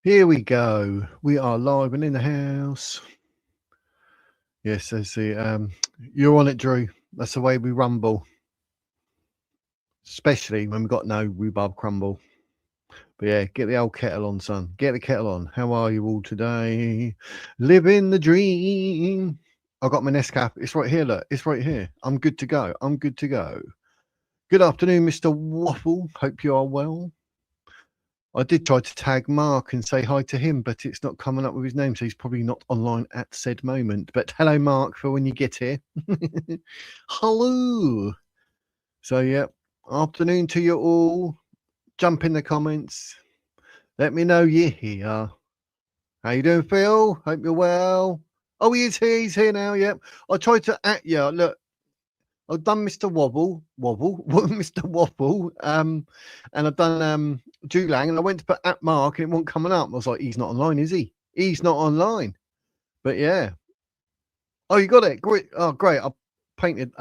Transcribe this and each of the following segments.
Here we go. We are live and in the house. Yes, I see. You're on it, Drew. That's the way we rumble, especially when we've got no rhubarb crumble. But yeah, get the old kettle on, son. Get the kettle on. How are you all today? Living the dream. I got my Nescafe. It's right here. Look, it's right here. I'm good to go. I'm good to go. Good afternoon, Mr. Waffle. Hope you are well. I did try to tag Mark and say hi to him, but it's not coming up with his name, so he's probably not online at said moment. But hello, Mark, for when you get here. Hello. So, yeah, afternoon to you all. Jump in the comments. Let me know you're here. How you doing, Phil? Hope you're well. Oh, he is here. He's here now, yep. I tried to at you. Look, I've done Mr. Wobble, Mr. Waffle, and I've done Julang, and I went to put at Mark, and it wasn't coming up. I was like, he's not online, is he? He's not online. But yeah. Oh, you got it. Great. Oh, great. I painted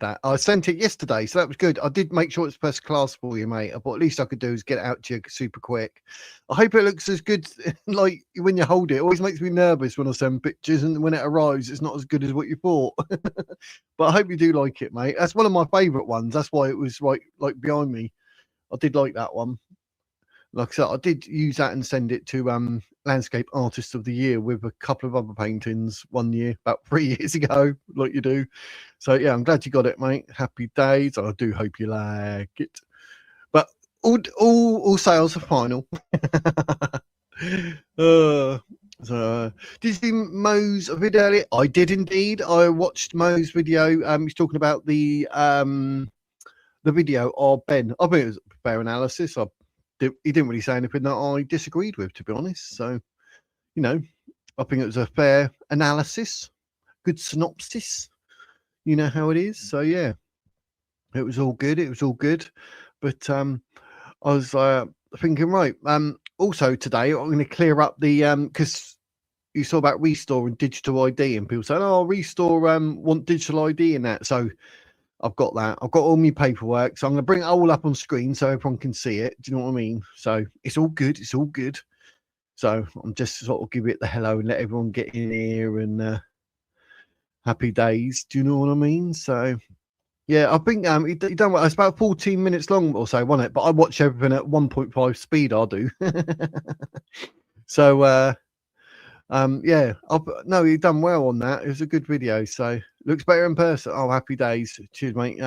that. I sent it yesterday, so that was good. I did make sure it's first class for you, mate. What at least I could do is get it out to you super quick. I hope it looks as good like when you hold it. It always makes me nervous when I send pictures, and when it arrives, it's not as good as what you thought. But I hope you do like it, mate. That's one of my favourite ones. That's why it was right like behind me. I did like that one. Like I said, I did use that and send it to Landscape Artist of the Year with a couple of other paintings one year, about 3 years ago, like you do. So yeah, I'm glad you got it, mate. Happy days. I do hope you like it. But all sales are final. So did you see Mo's video earlier? I did indeed. I watched Mo's video. He's talking about the video of Ben. I think it was a fair analysis. He didn't really say anything that I disagreed with, to be honest. So, you know, I think it was a fair analysis, good synopsis. You know how it is. So yeah, it was all good. It was all good. But I was thinking, right. Also today, I'm going to clear up the because you saw about Restore and digital ID, and people saying, "Oh, Restore want digital ID in that." So I've got that. I've got all my paperwork. So I'm going to bring it all up on screen so everyone can see it. Do you know what I mean? So it's all good. It's all good. So I'm just sort of give it the hello and let everyone get in here and happy days. Do you know what I mean? So yeah, I think he done well. It's about 14 minutes long or so, wasn't it? But I watch everything at 1.5 speed. I do. So yeah, no, you've done well on that. It was a good video, so looks better in person. Oh, happy days. Cheers, mate.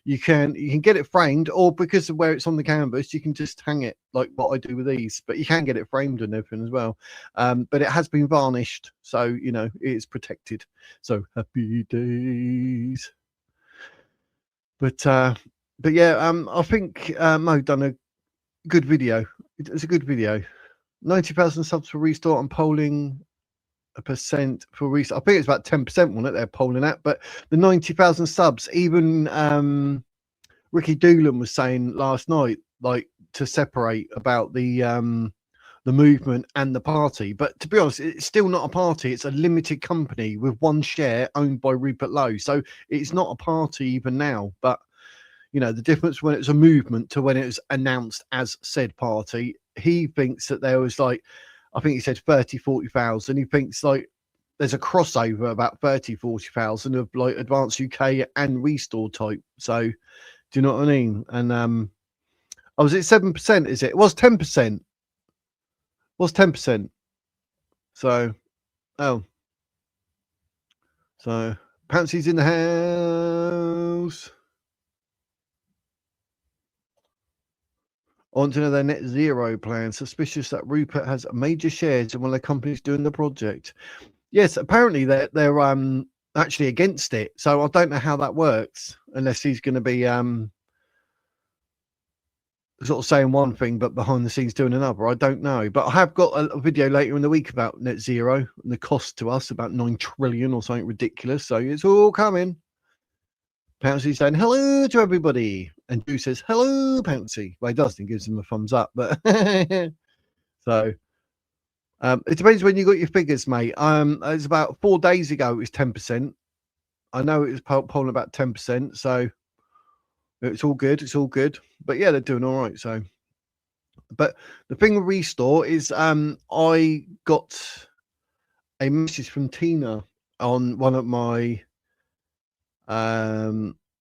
You can get it framed, or because of where it's on the canvas, you can just hang it like what I do with these. But you can get it framed and everything as well. But it has been varnished, so you know it is protected. So happy days. But yeah, I think Mo done a good video. It's a good video. 90,000 subs for Restore and polling a percent for Restore. I think it's about 10%, wasn't it? They're polling at, but the 90,000 subs, even Ricky Doolan was saying last night, like to separate about the movement and the party. But to be honest, it's still not a party. It's a limited company with one share owned by Rupert Lowe. So it's not a party even now. But you know, the difference when it's a movement to when it was announced as said party, he thinks that there was like, I think he said 40,000. He thinks like there's a crossover about 40,000 of like Advanced UK and Restore type. So do you know what I mean? And oh, was it 7%? Is it? It was 10%. It was 10%. So so Pouncy's in the house. I want to know their net zero plan. Suspicious that Rupert has major shares in one of the companies doing the project. Yes, apparently they're actually against it. So I don't know how that works unless he's going to be sort of saying one thing but behind the scenes doing another. I don't know. But I have got a video later in the week about net zero and the cost to us, about 9 trillion or something ridiculous. So it's all coming. Pouncy saying hello to everybody, and Drew says hello, Pouncy. Well, he doesn't. He gives him a thumbs up, but so it depends when you got your figures, mate. It's about 4 days ago. It was 10%. I know it was polling about 10%, so it's all good. It's all good. But yeah, they're doing all right. So But the thing with restore is I got a message from Tina on one of my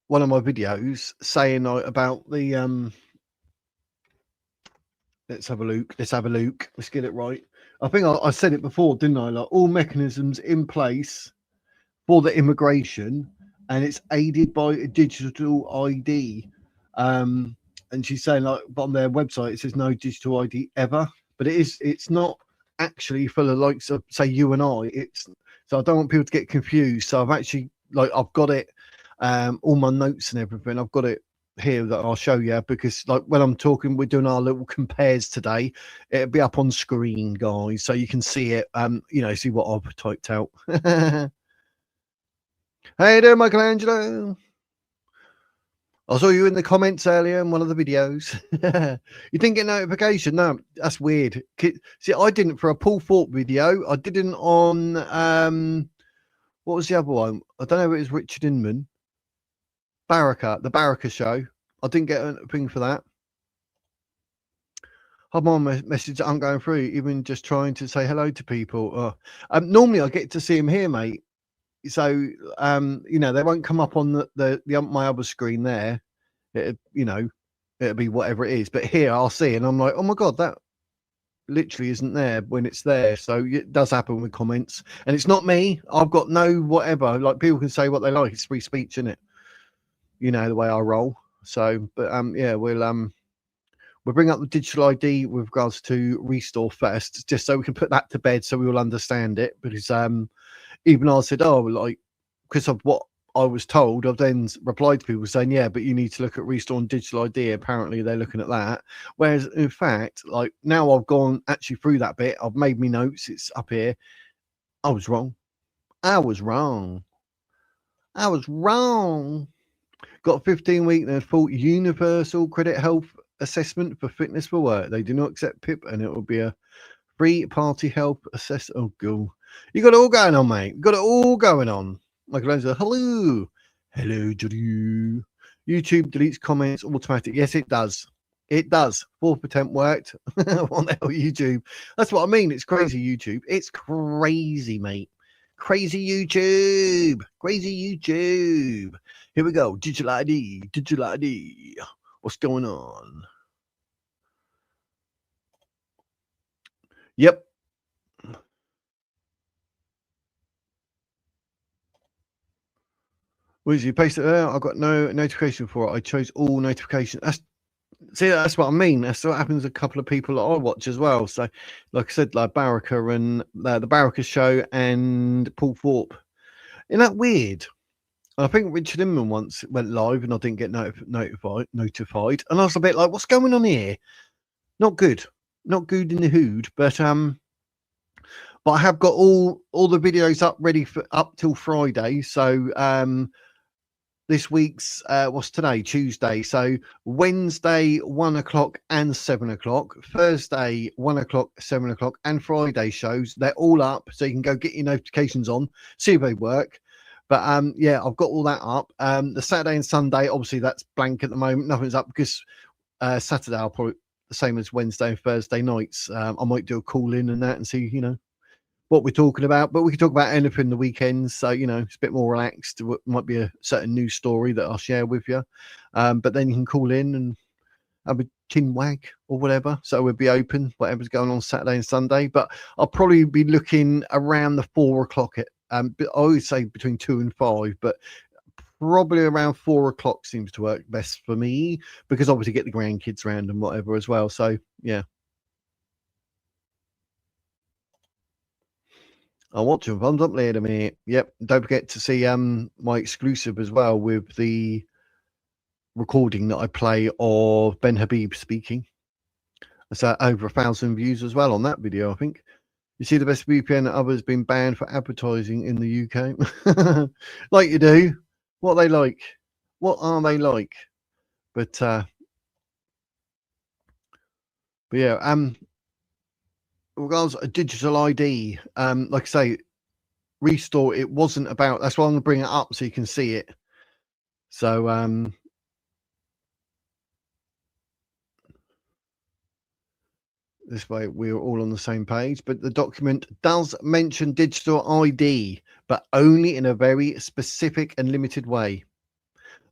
videos saying about the let's have a look. Let's get it right. I think I said it before, didn't I? Like all mechanisms in place for the immigration, and it's aided by a digital ID. And she's saying like on their website it says no digital ID ever, but it's not actually for the likes of say you and I. It's so I don't want people to get confused. So I've actually I've got it, all my notes and everything. I've got it here that I'll show you because like when I'm talking, we're doing our little compares today. It'll be up on screen, guys, so you can see it. See what I've typed out. Hey there, Michelangelo. I saw you in the comments earlier in one of the videos. You didn't get notification? No, that's weird. See, I didn't for a Paul Thorpe video. I didn't on what was the other one? I don't know if it was Richard Inman. The Baraka show. I didn't get a thing for that. My message aren't going through, even just trying to say hello to people. Normally I get to see him here, mate. So they won't come up on the my other screen there. It'll be whatever it is, but here I'll see and I'm like, oh my god, that literally isn't there when it's there. So it does happen with comments, and it's not me. I've got no whatever. Like people can say what they like. It's free speech, isn't it? You know the way I roll. So, but we'll bring up the digital ID with regards to restore first, just so we can put that to bed, so we all understand it. Because even I said, because of what I was told, I've then replied to people saying, yeah, but you need to look at restore and digital ID. Apparently they're looking at that. Whereas in fact, like now I've gone actually through that bit, I've made me notes, it's up here. I was wrong. Got a 15-week and full universal credit health assessment for fitness for work. They do not accept PIP, and it will be a free party health assessment. Oh, go. You got it all going on, mate. You got it all going on. Michelangelo, hello, Drew. YouTube deletes comments automatic. Yes, it does. It does. 4th attempt worked. What the hell, YouTube? That's what I mean. It's crazy, YouTube. It's crazy, mate. Crazy YouTube. Here we go. Digital ID. What's going on? Yep. Was you paste it there? I got no notification for it. I chose all notifications. That's what I mean. That's what happens to a couple of people that I watch as well. So, like I said, like Baraka and the Baraka show and Paul Thorpe. Isn't that weird? I think Richard Inman once went live and I didn't get notified. And I was a bit like, what's going on here? Not good in the hood, but I have got all the videos up ready for up till Friday. So this week's what's today? Tuesday. So Wednesday 1:00 and 7:00, Thursday 1:00, 7:00, and Friday shows. They're all up, so you can go get your notifications on, see if they work. But I've got all that up. The Saturday and Sunday, obviously that's blank at the moment. Nothing's up because Saturday I'll probably the same as Wednesday and Thursday nights. I might do a call in and that and see, what we're talking about, but we can talk about anything the weekends. So, it's a bit more relaxed. It might be a certain news story that I'll share with you. But then you can call in and have a chin wag or whatever. So we'll be open, whatever's going on Saturday and Sunday. But I'll probably be looking around the 4:00 I always say between 2 and 5, but probably around 4:00 seems to work best for me because obviously get the grandkids around and whatever as well. So yeah. I'll watch them. Thumbs up later, mate. Yep. Don't forget to see my exclusive as well with the recording that I play of Ben Habib speaking. It's over 1,000 views as well on that video, I think. You see the best VPN that others been banned for advertising in the UK. Like you do. What are they like? What are they like? But yeah, regards a digital ID, like I say, restore, it wasn't about, that's why I'm gonna bring it up so you can see it. So This way we're all on the same page. But the document does mention digital ID, but only in a very specific and limited way.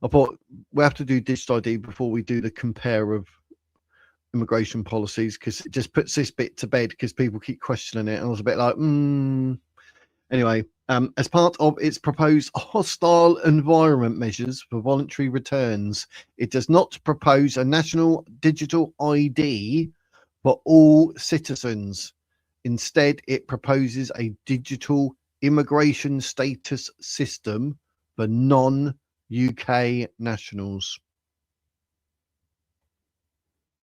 I thought we have to do digital ID before we do the compare of immigration policies, because it just puts this bit to bed because people keep questioning it. And I was a bit like, Anyway, as part of its proposed hostile environment measures for voluntary returns, it does not propose a national digital ID for all citizens. Instead, it proposes a digital immigration status system for non-UK nationals.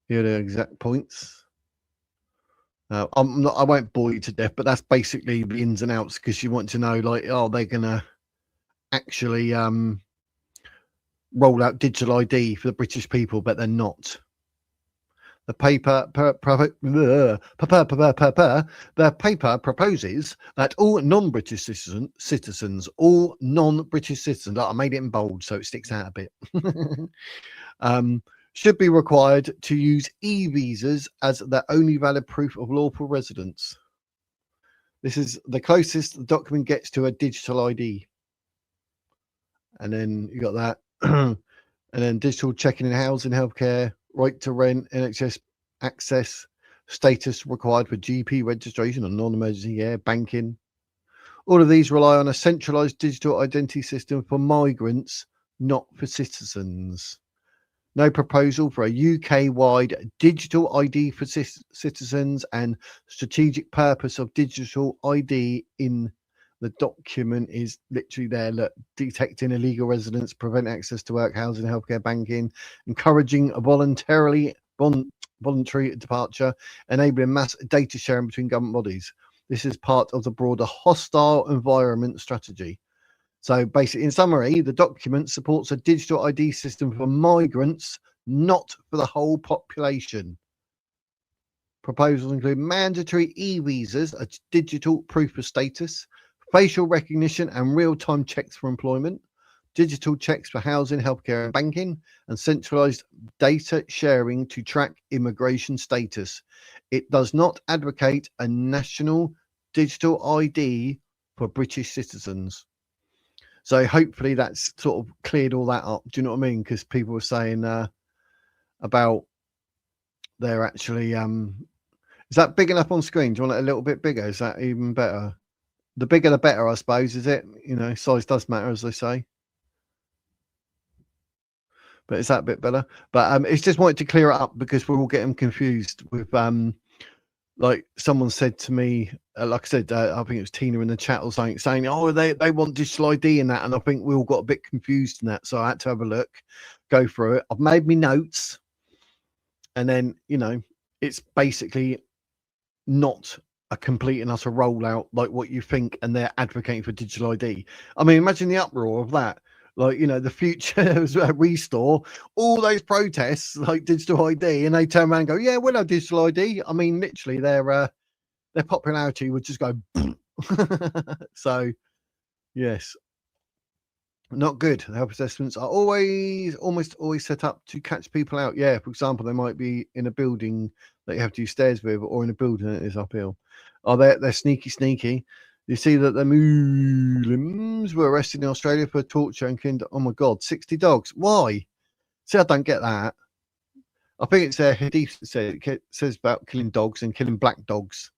Here are the exact points. I won't bore you to death, but that's basically the ins and outs, because you want to know, like, they're gonna actually roll out digital ID for the British people, but they're not. The paper proposes that all non-British citizens, I made it in bold so it sticks out a bit, should be required to use e-visas as their only valid proof of lawful residence. This is the closest the document gets to a digital ID. And then you got that. And then digital checking in housing, healthcare, right to rent, NHS access, status required for GP registration and non-emergency banking. All of these rely on a centralised digital identity system for migrants, not for citizens. No proposal for a UK-wide digital ID for citizens, and strategic purpose of digital ID in the document is literally there. Look, detecting illegal residents, prevent access to work, housing, healthcare, banking, encouraging a voluntary departure, enabling mass data sharing between government bodies. This is part of the broader hostile environment strategy. So basically, in summary, the document supports a digital ID system for migrants, not for the whole population. Proposals include mandatory e-visas, a digital proof of status, facial recognition and real-time checks for employment, digital checks for housing, healthcare and banking, and centralised data sharing to track immigration status. It does not advocate a national digital ID for British citizens. So hopefully that's sort of cleared all that up. Do you know what I mean? Because people were saying about they're actually is that big enough on screen? Do you want it a little bit bigger? Is that even better? The bigger the better, I suppose, is it? You know, size does matter, as they say. But is that a bit better? But it's just wanted to clear it up, because we're all getting confused with like someone said to me, like I said, I think it was Tina in the chat or something, saying, oh, they want digital ID in that. And I think we all got a bit confused in that. So I had to have a look, go through it. I've made me notes. And then, you know, it's basically not a complete and utter rollout like what you think, and they're advocating for digital ID. I mean, imagine the uproar of that. Like, you know, the future restore, all those protests like digital ID, and they turn around and go, yeah, we'll have digital ID. I mean, literally their popularity would just go so yes, not good. The health assessments are almost always set up to catch people out. Yeah, for example, they might be in a building that you have to use stairs with, or in a building that is uphill. Oh, they're sneaky. You see that the Muslims were arrested in Australia for torture and killed. Oh my God, 60 dogs. Why? See, I don't get that. I think it's a hadith that says about killing dogs and killing black dogs.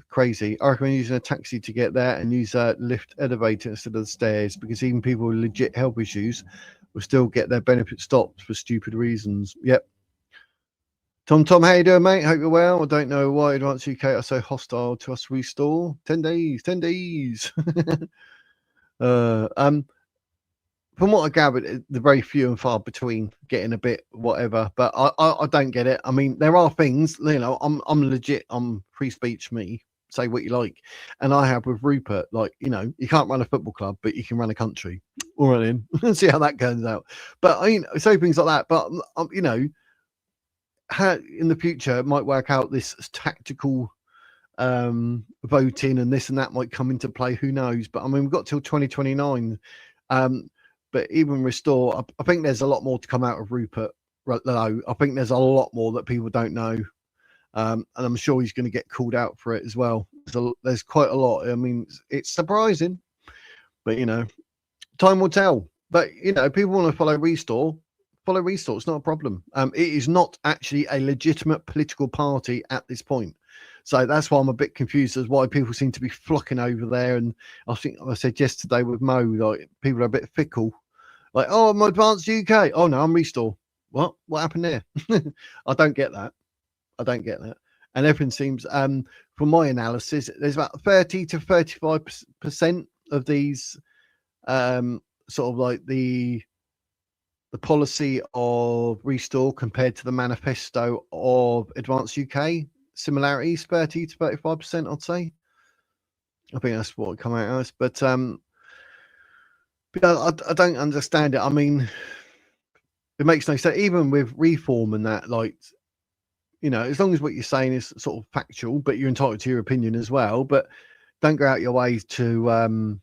Crazy. I recommend using a taxi to get there, and use a lift elevator instead of the stairs, because even people with legit health issues will still get their benefit stopped for stupid reasons. Yep. Tom, how you doing, mate? Hope you're well. I don't know why Advanced UK are so hostile to us. Restore 10 days. From what I gathered, they're very few and far between, getting a bit whatever. But I don't get it. I mean, there are things, you know. I'm legit. I'm free speech. Me, say what you like. And I have with Rupert, like, you know, you can't run a football club, but you can run a country. All right, then. See how that turns out. But I mean, say things like that. But you know, how in the future it might work out, this tactical voting and this and that might come into play. Who knows? But I mean, we've got till 2029. But even restore, I think there's a lot more to come out of Rupert. I think there's a lot more that people don't know. and I'm sure he's going to get called out for it as well. There's quite a lot. I mean, it's surprising, but time will tell. But people want to follow Restore. Follow Restore. It's not a problem. It is not actually a legitimate political party at this point. So that's why I'm a bit confused as why people seem to be flocking over there. And I think I said yesterday with Mo, like people are a bit fickle. Like, oh, I'm Advanced UK. Oh no, I'm Restore. What happened there? I don't get that. And everything seems, from my analysis, there's about 30 to 35% of these, sort of like the policy of Restore compared to the manifesto of Advanced UK. Similarities 30 to 35%, I'd say. I think that's what it come out as. But I don't understand it. I mean, it makes no sense. Even with reform and that, like, as long as what you're saying is sort of factual, but you're entitled to your opinion as well. But don't go out your way to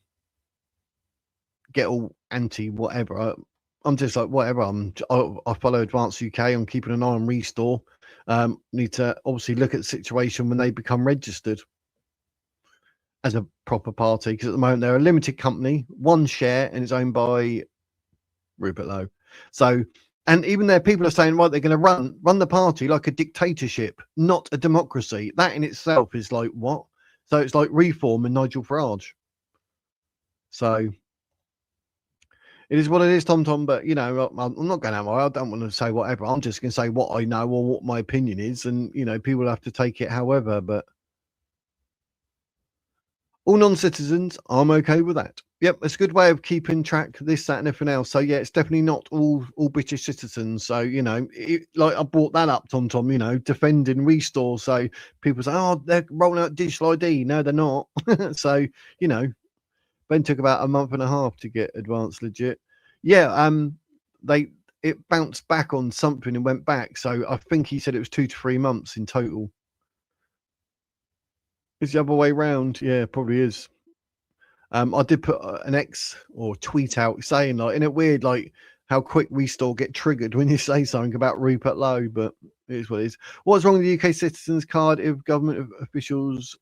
get all anti whatever. I'm just like whatever. I follow Advanced UK. I'm keeping an eye on Restore. Need to obviously look at the situation when they become registered as a proper party, because at the moment they're a limited company, one share, and it's owned by Rupert Lowe. So, and even there, people are saying, right, they're going to run the party like a dictatorship, not a democracy. That in itself is like what? So it's like Reform and Nigel Farage. So it is what it is, Tom. But I'm not going out my way. I don't want to say whatever. I'm just going to say what I know or what my opinion is, and people have to take it however. But all non-citizens, I'm okay with that. Yep, it's a good way of keeping track of this, that, and everything else. So yeah, it's definitely not all British citizens. So like I brought that up, Tom. Defending Restore. So people say, oh, they're rolling out digital ID. No, they're not. So Ben took about a month and a half to get Advanced legit. Yeah, it bounced back on something and went back. So I think he said it was 2 to 3 months in total. It's the other way round. Yeah, probably is. I did put an X or tweet out saying, like, isn't it weird, like, how quick Restore get triggered when you say something about Rupert Lowe? But it is what it is. What's wrong with the UK citizens card if government officials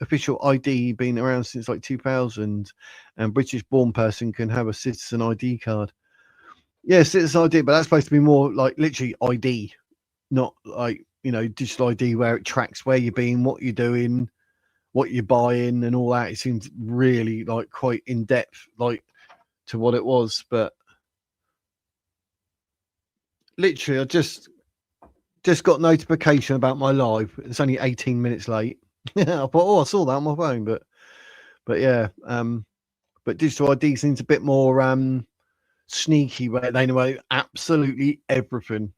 official ID been around since like 2000 and British born person can have a citizen ID card? Yeah, citizen ID, but that's supposed to be more like literally ID, not like digital ID where it tracks where you're being, what you're doing, what you're buying and all that. It seems really like quite in depth, like to what it was. But literally I just got notification about my live. It's only 18 minutes late. I thought, oh, I saw that on my phone. But yeah, but digital ID seems a bit more sneaky, where they know absolutely everything.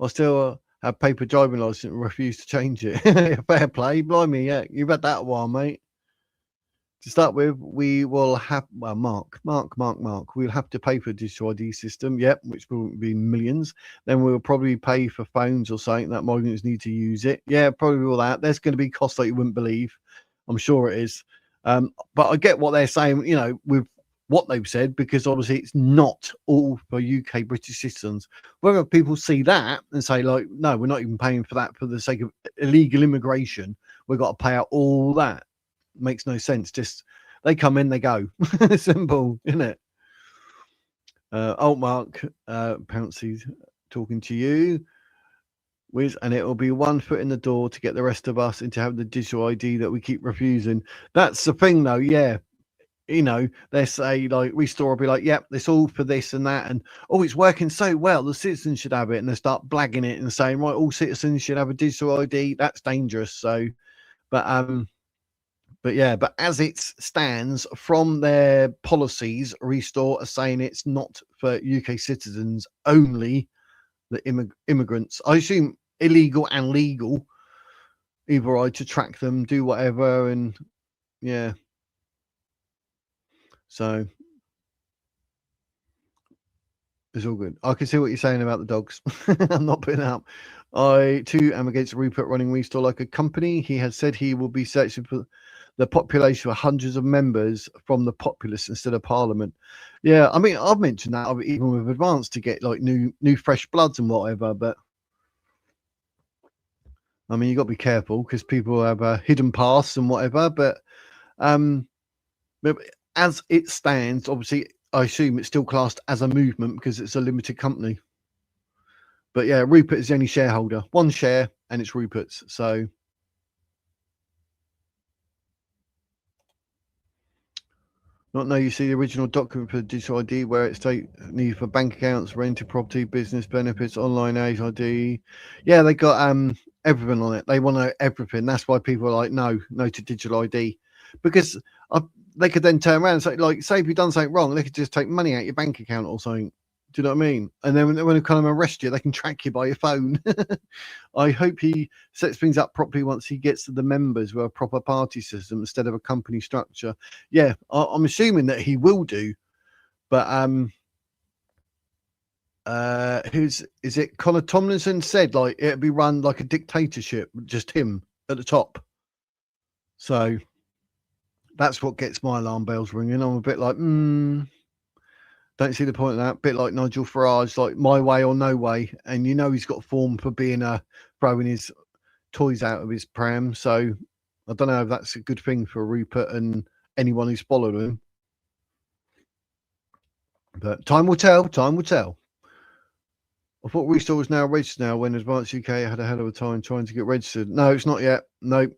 I still have paper driving license and refuse to change it. Fair play, blimey, yeah, you've had that a while, mate. To start with, we will have, well, Mark, we'll have to pay for a digital ID system, yep, which will be millions. Then we'll probably pay for phones or something that migrants need to use it. Yeah, probably all that. There's going to be costs like you wouldn't believe. I'm sure it is. But I get what they're saying, with what they've said, because obviously it's not all for UK British citizens. Whether people see that and say, like, no, we're not even paying for that for the sake of illegal immigration, we've got to pay out all that. Makes no sense. Just they come in, they go. Simple, isn't it? Mark, Pouncy talking to you. And it will be 1 foot in the door to get the rest of us into having the digital ID that we keep refusing. That's the thing, though. Yeah, they say like Restore will be like, yep, it's all for this and that, and oh, it's working so well, the citizens should have it, and they start blagging it and saying, right, all citizens should have a digital ID. That's dangerous. So, but yeah, but as it stands from their policies, Restore are saying it's not for UK citizens only, the immigrants. I assume illegal and legal, either right to track them, do whatever, and yeah. So it's all good. I can see what you're saying about the dogs. I'm not putting it up. I too am against Rupert running Restore like a company. He has said he will be searching for the population for hundreds of members from the populace instead of Parliament. Yeah, I mean, I've mentioned that even with Advance to get like new fresh bloods and whatever, but I mean, you got to be careful because people have hidden pasts and whatever. But as it stands, obviously, I assume it's still classed as a movement because it's a limited company. But yeah, Rupert is the only shareholder, one share, and it's Rupert's. So not know you see the original document for digital ID where it states need for bank accounts, rented property, business benefits, online age ID. Yeah, they got everything on it. They want to know everything. That's why people are like, no to digital ID, because they could then turn around and say, like, say if you've done something wrong, they could just take money out your bank account or something. Do you know what I mean? And then when they kind of arrest you, they can track you by your phone. I hope he sets things up properly once he gets to the members with a proper party system instead of a company structure. Yeah, I'm assuming that he will do, but who's is it? Connor Tomlinson said like it'd be run like a dictatorship, just him at the top. So that's what gets my alarm bells ringing. I'm a bit like, don't see the point of that. Bit like Nigel Farage, like my way or no way, and you know he's got form for being throwing his toys out of his pram. So I don't know if that's a good thing for Rupert and anyone who's followed him. But time will tell. Time will tell. I thought Restore was now registered now when Advanced UK had a hell of a time trying to get registered. No, it's not yet. No.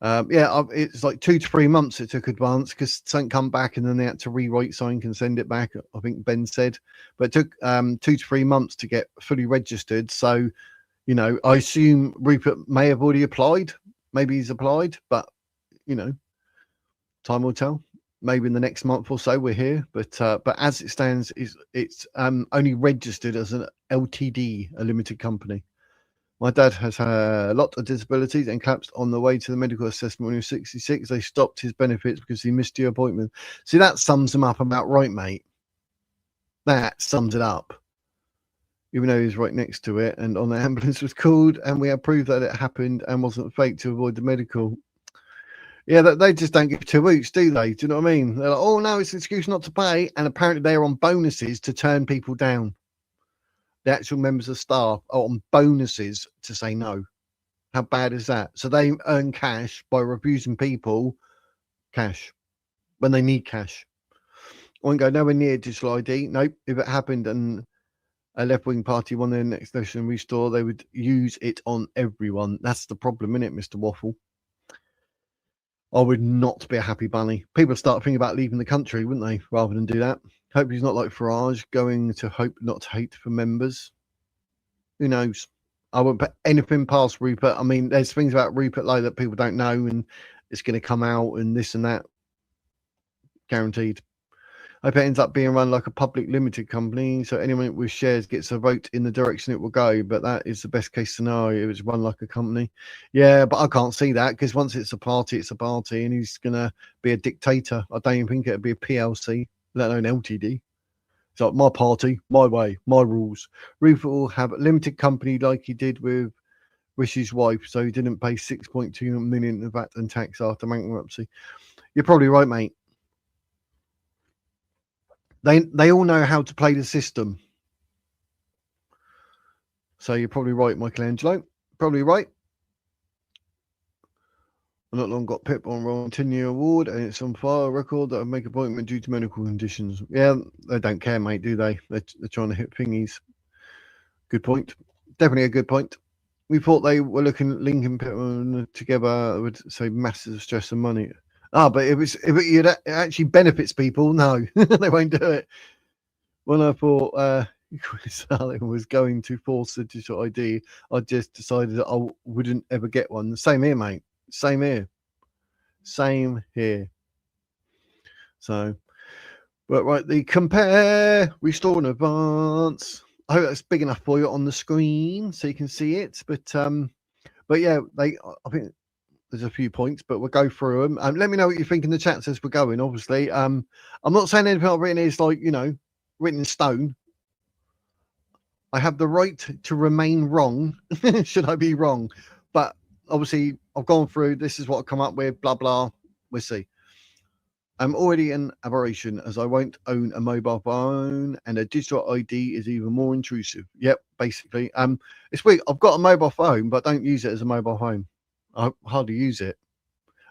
It's like 2 to 3 months it took Advance because something come back and then they had to rewrite something and send it back, I think Ben said. But it took 2 to 3 months to get fully registered. So, you know, I assume Rupert may have already applied. Maybe he's applied, but, you know, time will tell. Maybe in the next month or so we're here. But as it stands, it's only registered as an LTD, a limited company. My dad has had a lot of disabilities and collapsed on the way to the medical assessment when he was 66. They stopped his benefits because he missed your appointment. See, that sums him up about right, mate. That sums it up. Even though he was right next to it, and on the ambulance was called, and we had proof that it happened and wasn't fake to avoid the medical. Yeah, they just don't give 2 weeks, do they? Do you know what I mean? They're like, oh, no, it's an excuse not to pay. And apparently they're on bonuses to turn people down. The actual members of staff are on bonuses to say no. How bad is that? So they earn cash by refusing people cash when they need cash. I won't go nowhere near digital ID. Nope. If it happened and a left-wing party won their next election and Restore, they would use it on everyone. That's the problem, isn't it, Mr. Waffle? I would not be a happy bunny. People start thinking about leaving the country, wouldn't they, rather than do that? Hope he's not like Farage, going to hope not to hate for members. Who knows? I won't put anything past Rupert. I mean, there's things about Rupert Lowe that people don't know, and it's going to come out and this and that. Guaranteed. I hope it ends up being run like a public limited company, so anyone with shares gets a vote in the direction it will go. But that is the best case scenario. If it's run like a company. Yeah, but I can't see that because once it's a party, and he's going to be a dictator. I don't even think it'd be a PLC, let alone LTD. It's like my party, my way, my rules. Rupert will have a limited company like he did with Rish's wife, so he didn't pay 6.2 million of VAT and tax after bankruptcy. You're probably right, mate. They all know how to play the system. So you're probably right, Michelangelo. Probably right. I've not long got Pip on wrong 10-year award, and it's on file record that I make appointment due to medical conditions. Yeah, they don't care, mate, do they? They're trying to hit thingies. Good point. Definitely a good point. We thought they were looking at linking Pittman together would save massive stress and money. But if it actually benefits people, no, they won't do it. When I thought Chris Allen was going to force the digital ID, I just decided that I wouldn't ever get one. Same here, mate. Same here. Same here. So, but right, the compare, restore, and advance. I hope that's big enough for you on the screen so you can see it. But yeah, I think there's a few points, but we'll go through them. Let me know what you think in the chats as we're going. Obviously, I'm not saying anything I've written is like written in stone. I have the right to remain wrong. Should I be wrong? But obviously, I've gone through. This is what I've come up with. Blah blah. We'll see. I'm already an aberration as I won't own a mobile phone and a digital ID is even more intrusive. Yep, basically. It's weird. I've got a mobile phone, but I don't use it as a mobile phone. I hardly use it.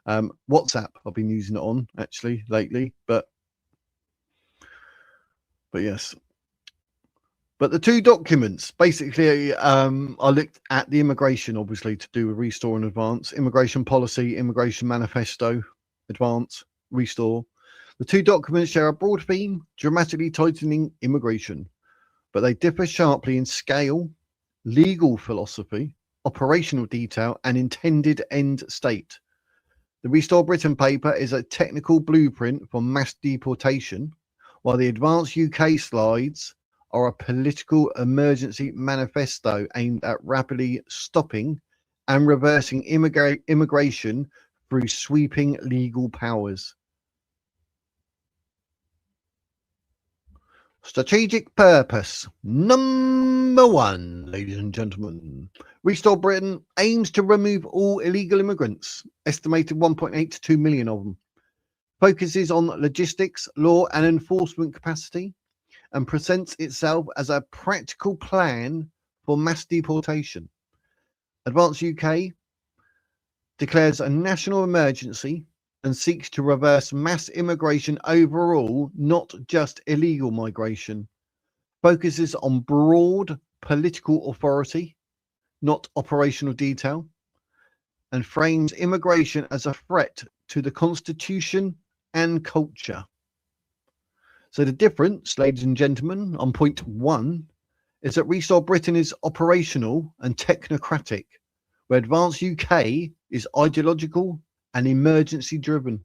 WhatsApp I've been using it on actually lately, but yes. But the two documents, basically, I looked at the immigration, obviously, to do with Restore and Advance, immigration policy, immigration manifesto, Advance, Restore. The two documents share a broad theme, dramatically tightening immigration, but they differ sharply in scale, legal philosophy, operational detail, and intended end state. The Restore Britain paper is a technical blueprint for mass deportation, while the Advance UK slides are a political emergency manifesto aimed at rapidly stopping and reversing immigration through sweeping legal powers. Strategic purpose. Number one, ladies and gentlemen. Restore Britain aims to remove all illegal immigrants, estimated 1.8 to 2 million of them. Focuses on logistics, law and enforcement capacity, and presents itself as a practical plan for mass deportation. Advance UK declares a national emergency and seeks to reverse mass immigration overall, not just illegal migration. Focuses on broad political authority, not operational detail, and frames immigration as a threat to the constitution and culture. So the difference, ladies and gentlemen, on point one, is that Restore Britain is operational and technocratic, where Advance UK is ideological and emergency driven.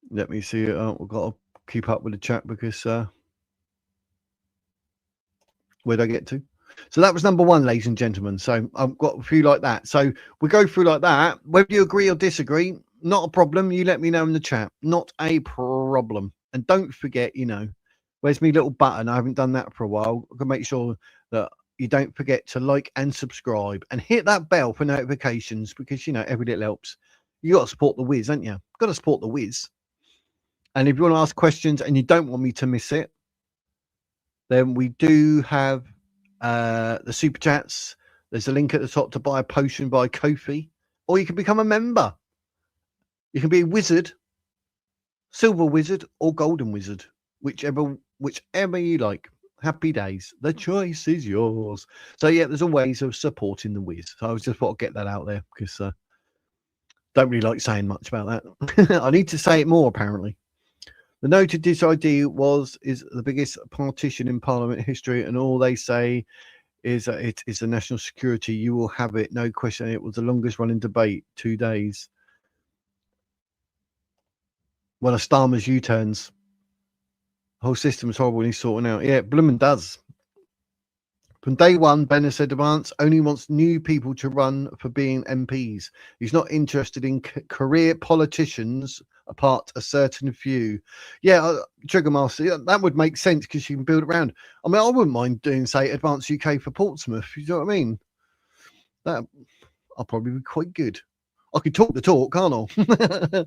Let me see. We've got to keep up with the chat because where'd I get to? So that was number one, ladies and gentlemen. So I've got a few like that. So we go through like that. Whether you agree or disagree, not a problem. You let me know in the chat. Not a problem. And don't forget, where's my little button? I haven't done that for a while. I can make sure that you don't forget to like and subscribe and hit that bell for notifications because, every little helps. You got to support the whiz, haven't you? Got to support the whiz. And if you want to ask questions and you don't want me to miss it, then we do have the super chats. There's a link at the top to buy a potion by Ko-fi, or you can become a member. You can be a wizard, silver wizard, or golden wizard, whichever you like. Happy days. The choice is yours. So yeah, there's a ways of supporting the whiz. So I was just want to get that out there because don't really like saying much about that. I need to say it more apparently. The noted this idea is the biggest partition in Parliament history, and all they say is that it is the national security. You will have it, no question. It was the longest running debate, 2 days. Well, a Starmer's U-turns. The whole system is horrible and he's sorting out. Yeah, blooming does. From day one, Benner said Advance only wants new people to run for being MPs. He's not interested in career politicians apart a certain few. Yeah, Trigger Master, that would make sense because you can build around. I mean, I wouldn't mind doing, say, Advance UK for Portsmouth. You know what I mean? I'll probably be quite good. I could talk the talk, can't I?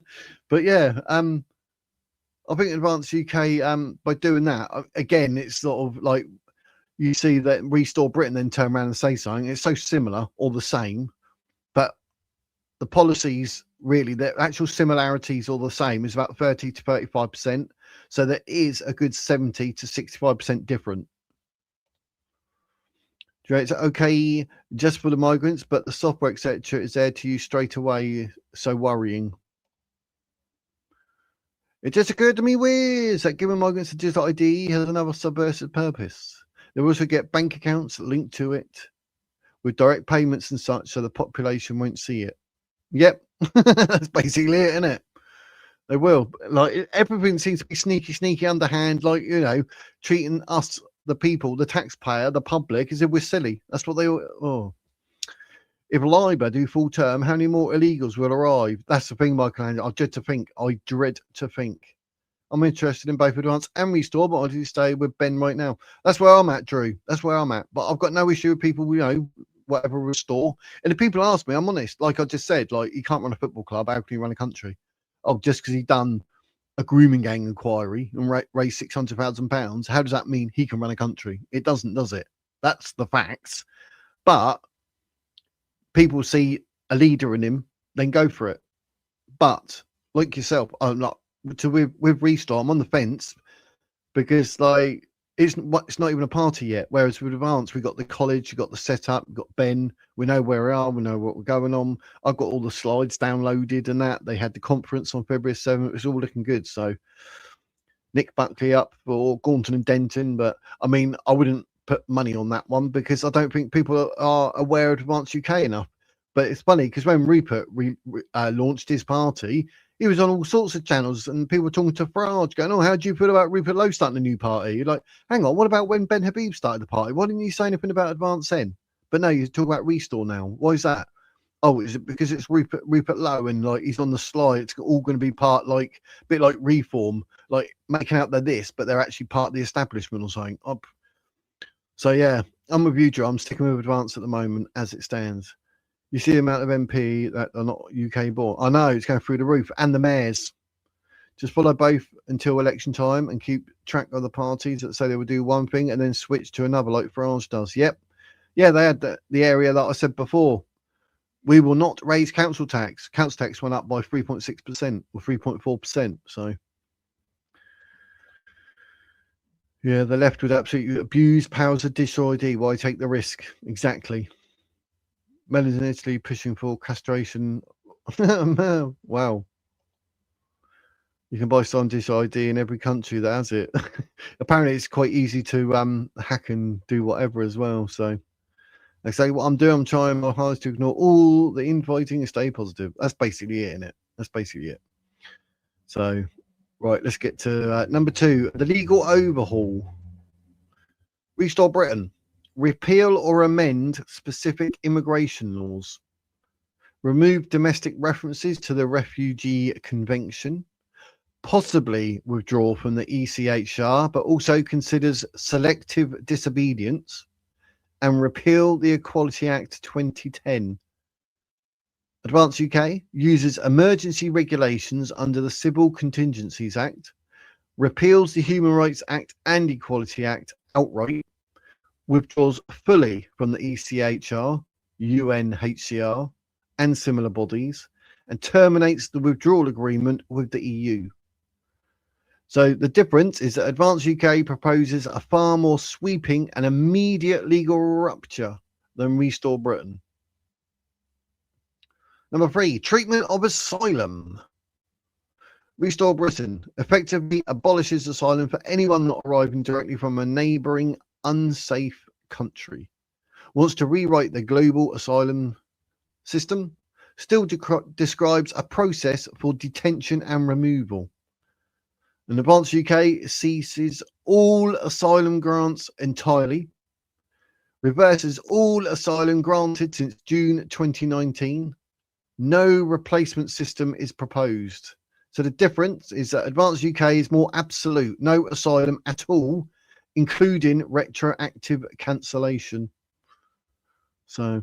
But yeah, I think Advance UK, by doing that, again, it's sort of like you see that Restore Britain then turn around and say something. It's so similar or the same, but the policies really, their actual similarities are the same. Is about 30 to 35%. So there is a good 70 to 65% different. It's okay just for the migrants, but the software, etc., is there to use straight away. So worrying. It just occurred to me, Wiz, that giving migrants a digital ID has another subversive purpose. They also get bank accounts linked to it with direct payments and such, so the population won't see it. Yep, that's basically it, isn't it? They will. Like, everything seems to be sneaky, underhand, like, treating us, the people, the taxpayer, the public, as if we're silly. That's what they all... Oh. If Labour do full term, how many more illegals will arrive? That's the thing, Michael. I dread to think. I'm interested in both Advance and Restore, but I do stay with Ben right now. That's where I'm at, Drew. That's where I'm at. But I've got no issue with people, whatever restore. And if people ask me, I'm honest. Like I just said, like he can't run a football club. How can he run a country? Oh, just because he done a grooming gang inquiry and raised £600,000. How does that mean he can run a country? It doesn't, does it? That's the facts. But people see a leader in him, then go for it. But like yourself, I'm not with Restore. I'm on the fence because like it's not even a party yet. Whereas with Advance, we got the college, we got the setup, we got Ben. We know where we are. We know what we're going on. I've got all the slides downloaded and that. They had the conference on February 7th. It was all looking good. So Nick Buckley up for Gaunton and Denton, but I mean, I wouldn't put money on that one because I don't think people are aware of Advance UK enough. But it's funny because when Rupert launched his party, he was on all sorts of channels and people were talking to Farage going, oh, how do you feel about Rupert Lowe starting a new party? You're like, hang on, what about when Ben Habib started the party? Why didn't you say anything about Advance then? But no, you talk about Restore now. Why is that? Oh, is it because it's Rupert Lowe and like he's on the slide? It's all going to be part like a bit like Reform, like making out they're this, but they're actually part of the establishment or something. So yeah, I'm with you, Joe. I'm sticking with Advance at the moment as it stands. You see the amount of MP that are not UK born. I know it's going through the roof, and the mayors. Just follow both until election time and keep track of the parties that say they will do one thing and then switch to another, like France does. Yep, yeah, they had the area that I said before. We will not raise council tax. Council tax went up by 3.6% or 3.4%. So yeah, the left would absolutely abuse powers of digital ID. Why take the risk? Exactly. Melons in Italy pushing for castration. Wow. You can buy some digital ID in every country that has it. Apparently, it's quite easy to hack and do whatever as well. So, like I say, what I'm doing, I'm trying my hardest to ignore all the infighting and stay positive. That's basically it, isn't it? That's basically it. So, right, let's get to number 2, the legal overhaul. Restore Britain. Repeal or amend specific immigration laws. Remove domestic references to the Refugee Convention. Possibly withdraw from the ECHR, but also considers selective disobedience and repeal the Equality Act 2010. Advance UK uses emergency regulations under the Civil Contingencies Act, repeals the Human Rights Act and Equality Act outright, withdraws fully from the ECHR, UNHCR, and similar bodies, and terminates the withdrawal agreement with the EU. So the difference is that Advance UK proposes a far more sweeping and immediate legal rupture than Restore Britain. Number 3, treatment of asylum. Restore Britain effectively abolishes asylum for anyone not arriving directly from a neighbouring unsafe country. Wants to rewrite the global asylum system. Still describes a process for detention and removal. And Advance UK ceases all asylum grants entirely, reverses all asylum granted since June 2019. No replacement system is proposed. So the difference is that Advance UK is more absolute, no asylum at all, including retroactive cancellation. So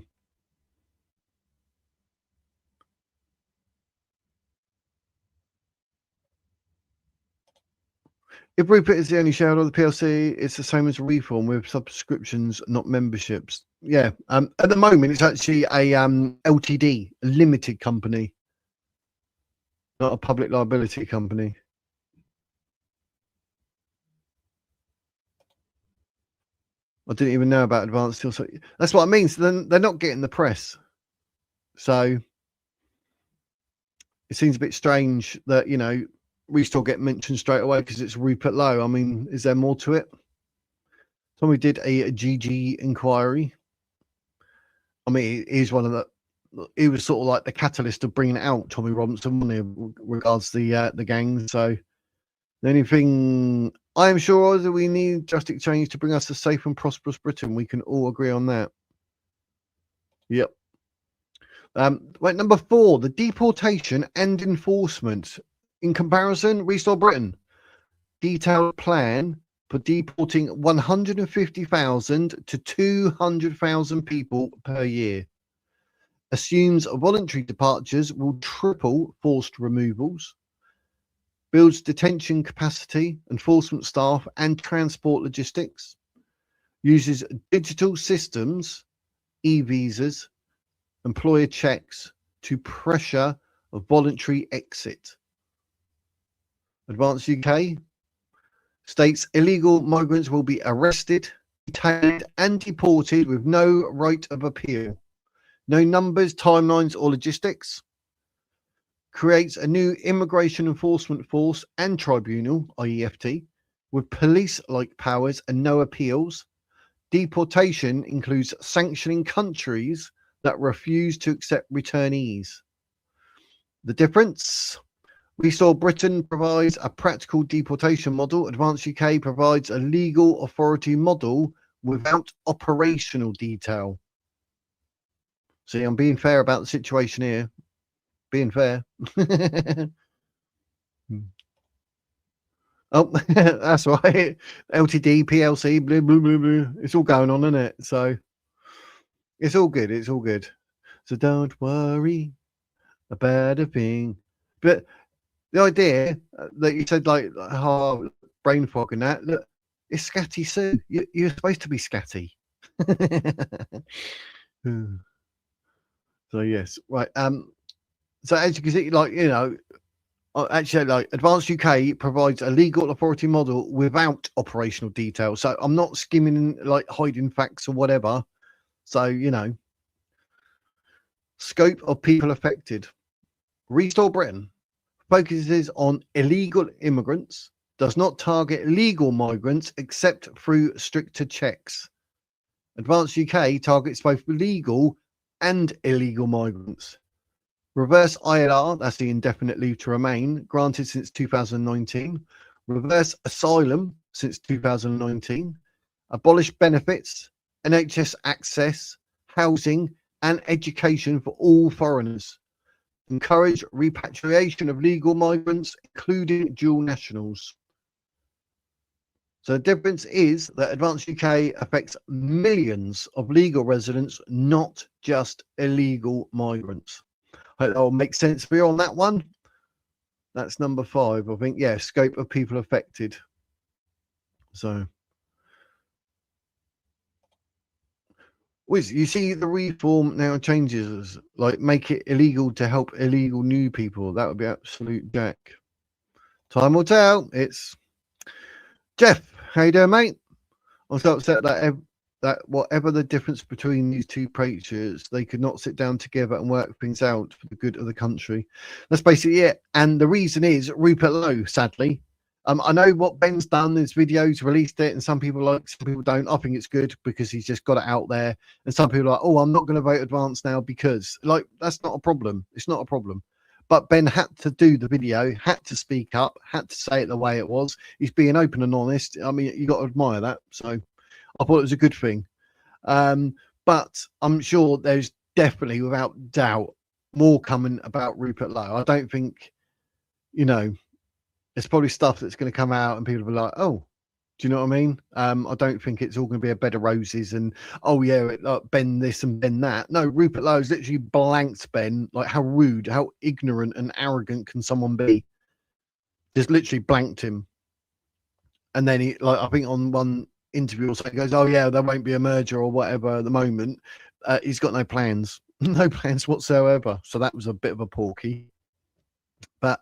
if Rupert is the only shareholder of the PLC, it's the same as Reform with subscriptions, not memberships. Yeah. At the moment, it's actually a LTD, a limited company, not a public liability company. I didn't even know about Advanced Steel. So that's what I mean. So then they're not getting the press. So it seems a bit strange that, you know, we still get mentioned straight away because it's Rupert Lowe. I mean, is there more to it? Tommy did a GG inquiry. I mean, he's one of the. He was sort of like the catalyst of bringing out Tommy Robinson in regards to the gang. So the only thing I am sure is that we need drastic change to bring us a safe and prosperous Britain. We can all agree on that. Yep. Right, number 4, the deportation and enforcement. In comparison, Restore Britain. Detailed plan for deporting 150,000 to 200,000 people per year. Assumes voluntary departures will triple forced removals. Builds detention capacity, enforcement staff, and transport logistics. Uses digital systems, e-visas, employer checks to pressure a voluntary exit. Advance UK states illegal migrants will be arrested, detained, and deported with no right of appeal. No numbers, timelines, or logistics. Creates a new immigration enforcement force and tribunal, IEFT, with police-like powers and no appeals. Deportation includes sanctioning countries that refuse to accept returnees. The difference? Restore Britain provides a practical deportation model. Advance UK provides a legal authority model without operational detail. See, I'm being fair about the situation here. Being fair. Oh, that's right. LTD, PLC, blah, blah, blah, blah. It's all going on, isn't it? So it's all good. It's all good. So don't worry about a thing. But the idea that you said, like, oh, brain fog and that, look, it's Scatty Sue. You're supposed to be Scatty. So yes, right. So as you can see, like, you know, actually, like, Advanced UK provides a legal authority model without operational detail. So I'm not skimming, like, hiding facts or whatever. So, you know, scope of people affected. Restore Britain focuses on illegal immigrants, does not target legal migrants except through stricter checks. Advanced UK targets both legal and illegal migrants. Reverse ILR, that's the indefinite leave to remain, granted since 2019. Reverse asylum since 2019. Abolish benefits, NHS access, housing, and education for all foreigners. Encourage repatriation of legal migrants, including dual nationals. So the difference is that Advanced UK affects millions of legal residents, not just illegal migrants. Hope that will make sense for you on that one. That's number 5, I think. Yeah, scope of people affected. So, you see the reform now changes, like make it illegal to help illegal new people. That would be absolute jack. Time will tell. It's Jeff. How you doing, mate? I'm so upset that whatever the difference between these two preachers, they could not sit down together and work things out for the good of the country. That's basically it. And the reason is Rupert Lowe, sadly. I know what Ben's done, his videos, released it, and some people like, some people don't. I think it's good because he's just got it out there. And some people are like, oh, I'm not going to vote Advance now because, like, that's not a problem. It's not a problem. But Ben had to do the video, had to speak up, had to say it the way it was. He's being open and honest. I mean, you got to admire that. So I thought it was a good thing. But I'm sure there's definitely, without doubt, more coming about Rupert Lowe. I don't think, you know, there's probably stuff that's going to come out and people will be like, oh, do you know what I mean? I don't think it's all going to be a bed of roses and, oh, yeah, Ben this and Ben that. No, Rupert Lowe's literally blanked Ben. Like, how rude, how ignorant and arrogant can someone be? Just literally blanked him. And then he, like, I think on one interview or something, he goes, oh, yeah, there won't be a merger or whatever at the moment. He's got no plans, no plans whatsoever. So that was a bit of a porky. But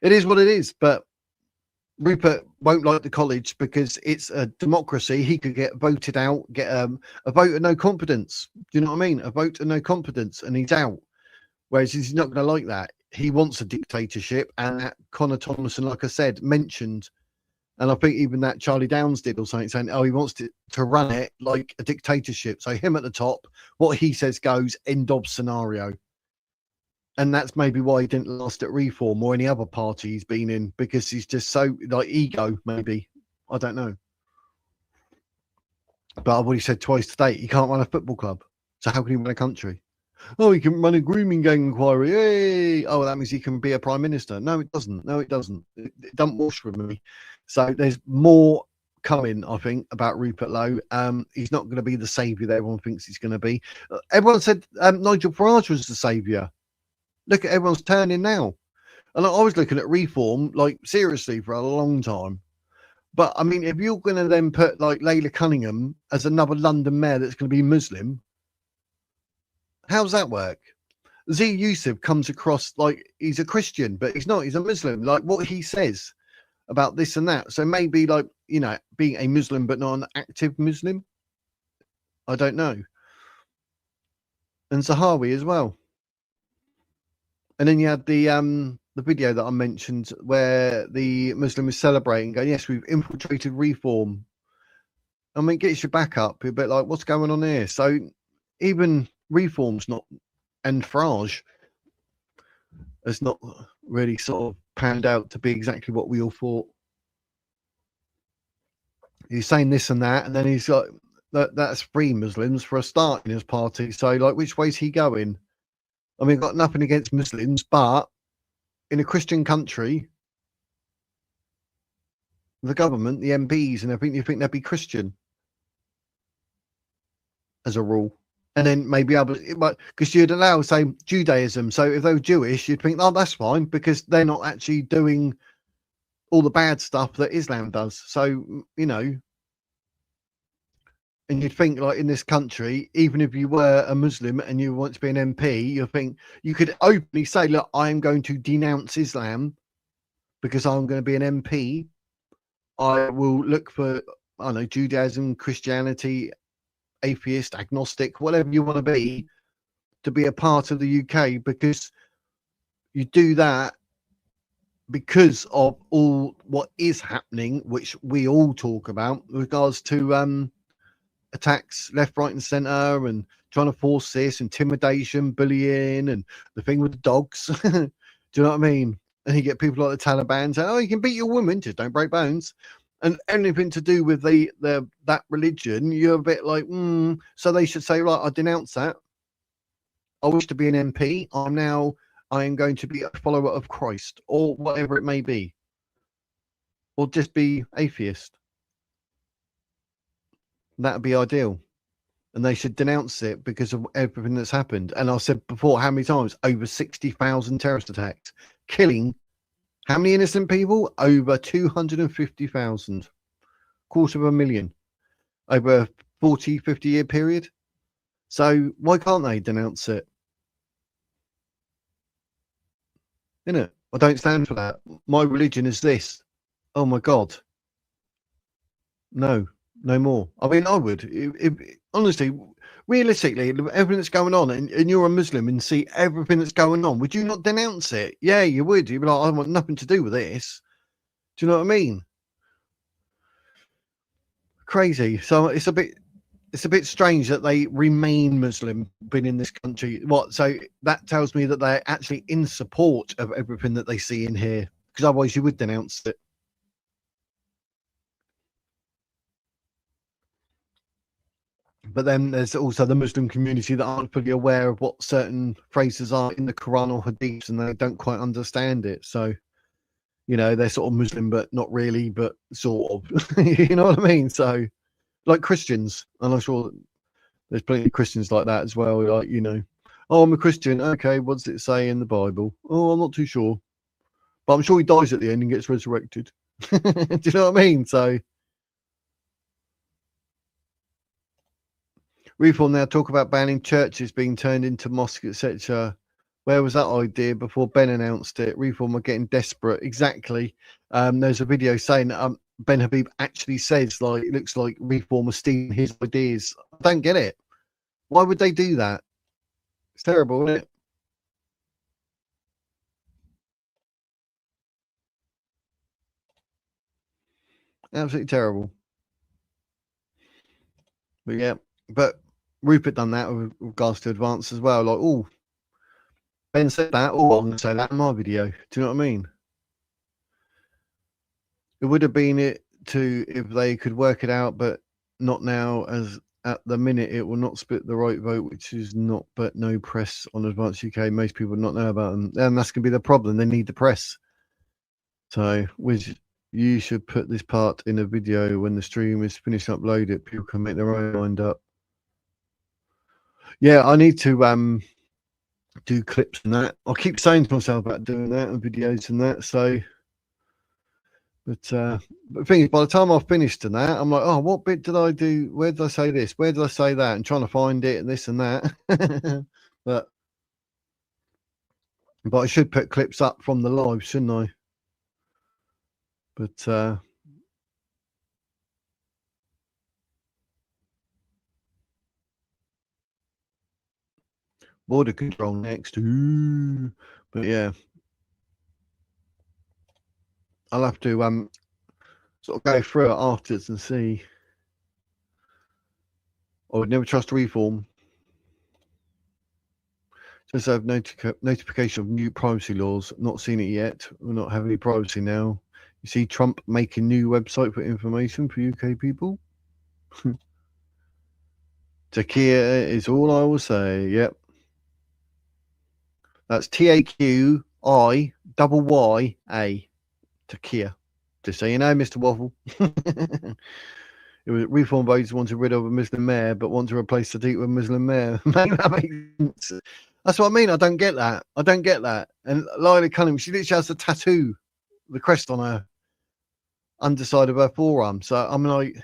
it is what it is. But Rupert won't like the college because it's a democracy. He could get voted out, get a vote of no confidence. Do you know what I mean? A vote of no confidence, and he's out. Whereas he's not going to like that. He wants a dictatorship, and that Connor Thomason, like I said, mentioned, and I think even that Charlie Downs did or something, saying, oh, he wants to run it like a dictatorship. So him at the top, what he says goes, end of scenario. And that's maybe why he didn't last at Reform or any other party he's been in, because he's just so, like, ego, maybe. I don't know. But I've already said twice today, he can't run a football club. So how can he run a country? Oh, he can run a grooming gang inquiry. Hey! Oh, that means he can be a prime minister. No, it doesn't. No, it doesn't. It doesn't wash for me. So there's more coming, I think, about Rupert Lowe. He's not going to be the saviour that everyone thinks he's going to be. Everyone said Nigel Farage was the saviour. Look at everyone's turning now. And I was looking at reform, like, seriously, for a long time. But, I mean, if you're going to then put, like, Layla Cunningham as another London mayor that's going to be Muslim, how's that work? Z Yusuf comes across like he's a Christian, but he's not. He's a Muslim. Like, what he says about this and that. So maybe, like, you know, being a Muslim but not an active Muslim. I don't know. And Zahawi as well. And then you had the video that I mentioned where the Muslim is celebrating, going, yes, we've infiltrated reform. I mean, it gets your back up. You're a bit like, what's going on here? So even reform's not, and Farage has not really sort of panned out to be exactly what we all thought. He's saying this and that, and then he's got that's free Muslims for a start in his party. So, like, which way's he going? I mean, got nothing against Muslims, but in a Christian country, the government, the MPs, and everything, you think they'd be Christian as a rule. And then maybe able, because you'd allow, say, Judaism. So if they were Jewish, you'd think, oh, that's fine, because they're not actually doing all the bad stuff that Islam does. So, you know, and you'd think, like, in this country, even if you were a Muslim and you want to be an MP, you think you could openly say, look, I'm going to denounce Islam because I'm going to be an MP. I will look for, I don't know, Judaism, Christianity, atheist, agnostic, whatever you want to be a part of the UK, because you do that because of all what is happening, which we all talk about with regards to attacks left, right, and centre, and trying to force this, intimidation, bullying, and the thing with the dogs. Do you know what I mean? And you get people like the Taliban saying, "Oh, you can beat your woman, just don't break bones." And anything to do with that religion, you're a bit like, so they should say, right, I denounce that. I wish to be an MP. I am going to be a follower of Christ, or whatever it may be, or just be atheist. That'd be ideal. And they should denounce it because of everything that's happened. And I said before, how many times? Over 60,000 terrorist attacks, killing how many innocent people? Over 250,000, 250,000 over a 40, 50-year period. So why can't they denounce it? Innit? I don't stand for that. My religion is this. Oh my God. No more. I mean, I would. If honestly, realistically, everything that's going on, and you're a Muslim and see everything that's going on, would you not denounce it? Yeah, you would. You'd be like, I want nothing to do with this. Do you know what I mean? Crazy. So it's a bit strange that they remain Muslim, been in this country. What? So that tells me that they're actually in support of everything that they see in here, because otherwise you would denounce it. But then there's also the Muslim community that aren't fully aware of what certain phrases are in the Quran or Hadith, and they don't quite understand it. So, you know, they're sort of Muslim, but not really, but sort of. You know what I mean? So, like Christians, and I'm sure there's plenty of Christians like that as well. Like, you know, oh, I'm a Christian. Okay, what does it say in the Bible? Oh, I'm not too sure. But I'm sure he dies at the end and gets resurrected. Do you know what I mean? So, Reform now talk about banning churches being turned into mosques, etc. Where was that idea before Ben announced it? Reform are getting desperate. Exactly. There's a video saying that Ben Habib actually says, like, it looks like Reform are stealing his ideas. I don't get it. Why would they do that? It's terrible, isn't it? Absolutely terrible. But yeah, but Rupert done that with regards to advance as well. Like, oh, Ben said that. Oh, I'm going to say that in my video. Do you know what I mean? It would have been it to if they could work it out, but not now. As at the minute, it will not split the right vote, which is not. But no press on Advance UK. Most people not know about them, and that's going to be the problem. They need the press. So, which You should put this part in a video when the stream is finished. Upload it. People can make their own mind up. Yeah, I need to do clips and that. I keep saying to myself about doing that and videos and that. So, but the thing is, by the time I've finished and that, I'm like, oh, what bit did I do? Where did I say this? Where did I say that? And trying to find it and this and that. but I should put clips up from the live, shouldn't I? But border control next. Ooh. But yeah, I'll have to sort of go through it afterwards and see. I would never trust reform. Just have notification of new privacy laws. Not seen it yet. We're not having any privacy now. You see Trump making new website for information for UK people. Takia is all I will say. Yep. That's TAQIYYA. Takia. Just so you know, Mr. Waffle. It was reform voters want to rid of a Muslim mayor, but want to replace Sadiq with a Muslim mayor. That makes sense. That's what I mean. I don't get that. And Lila Cunningham, she literally has a tattoo, the crest on her underside of her forearm. So I'm like,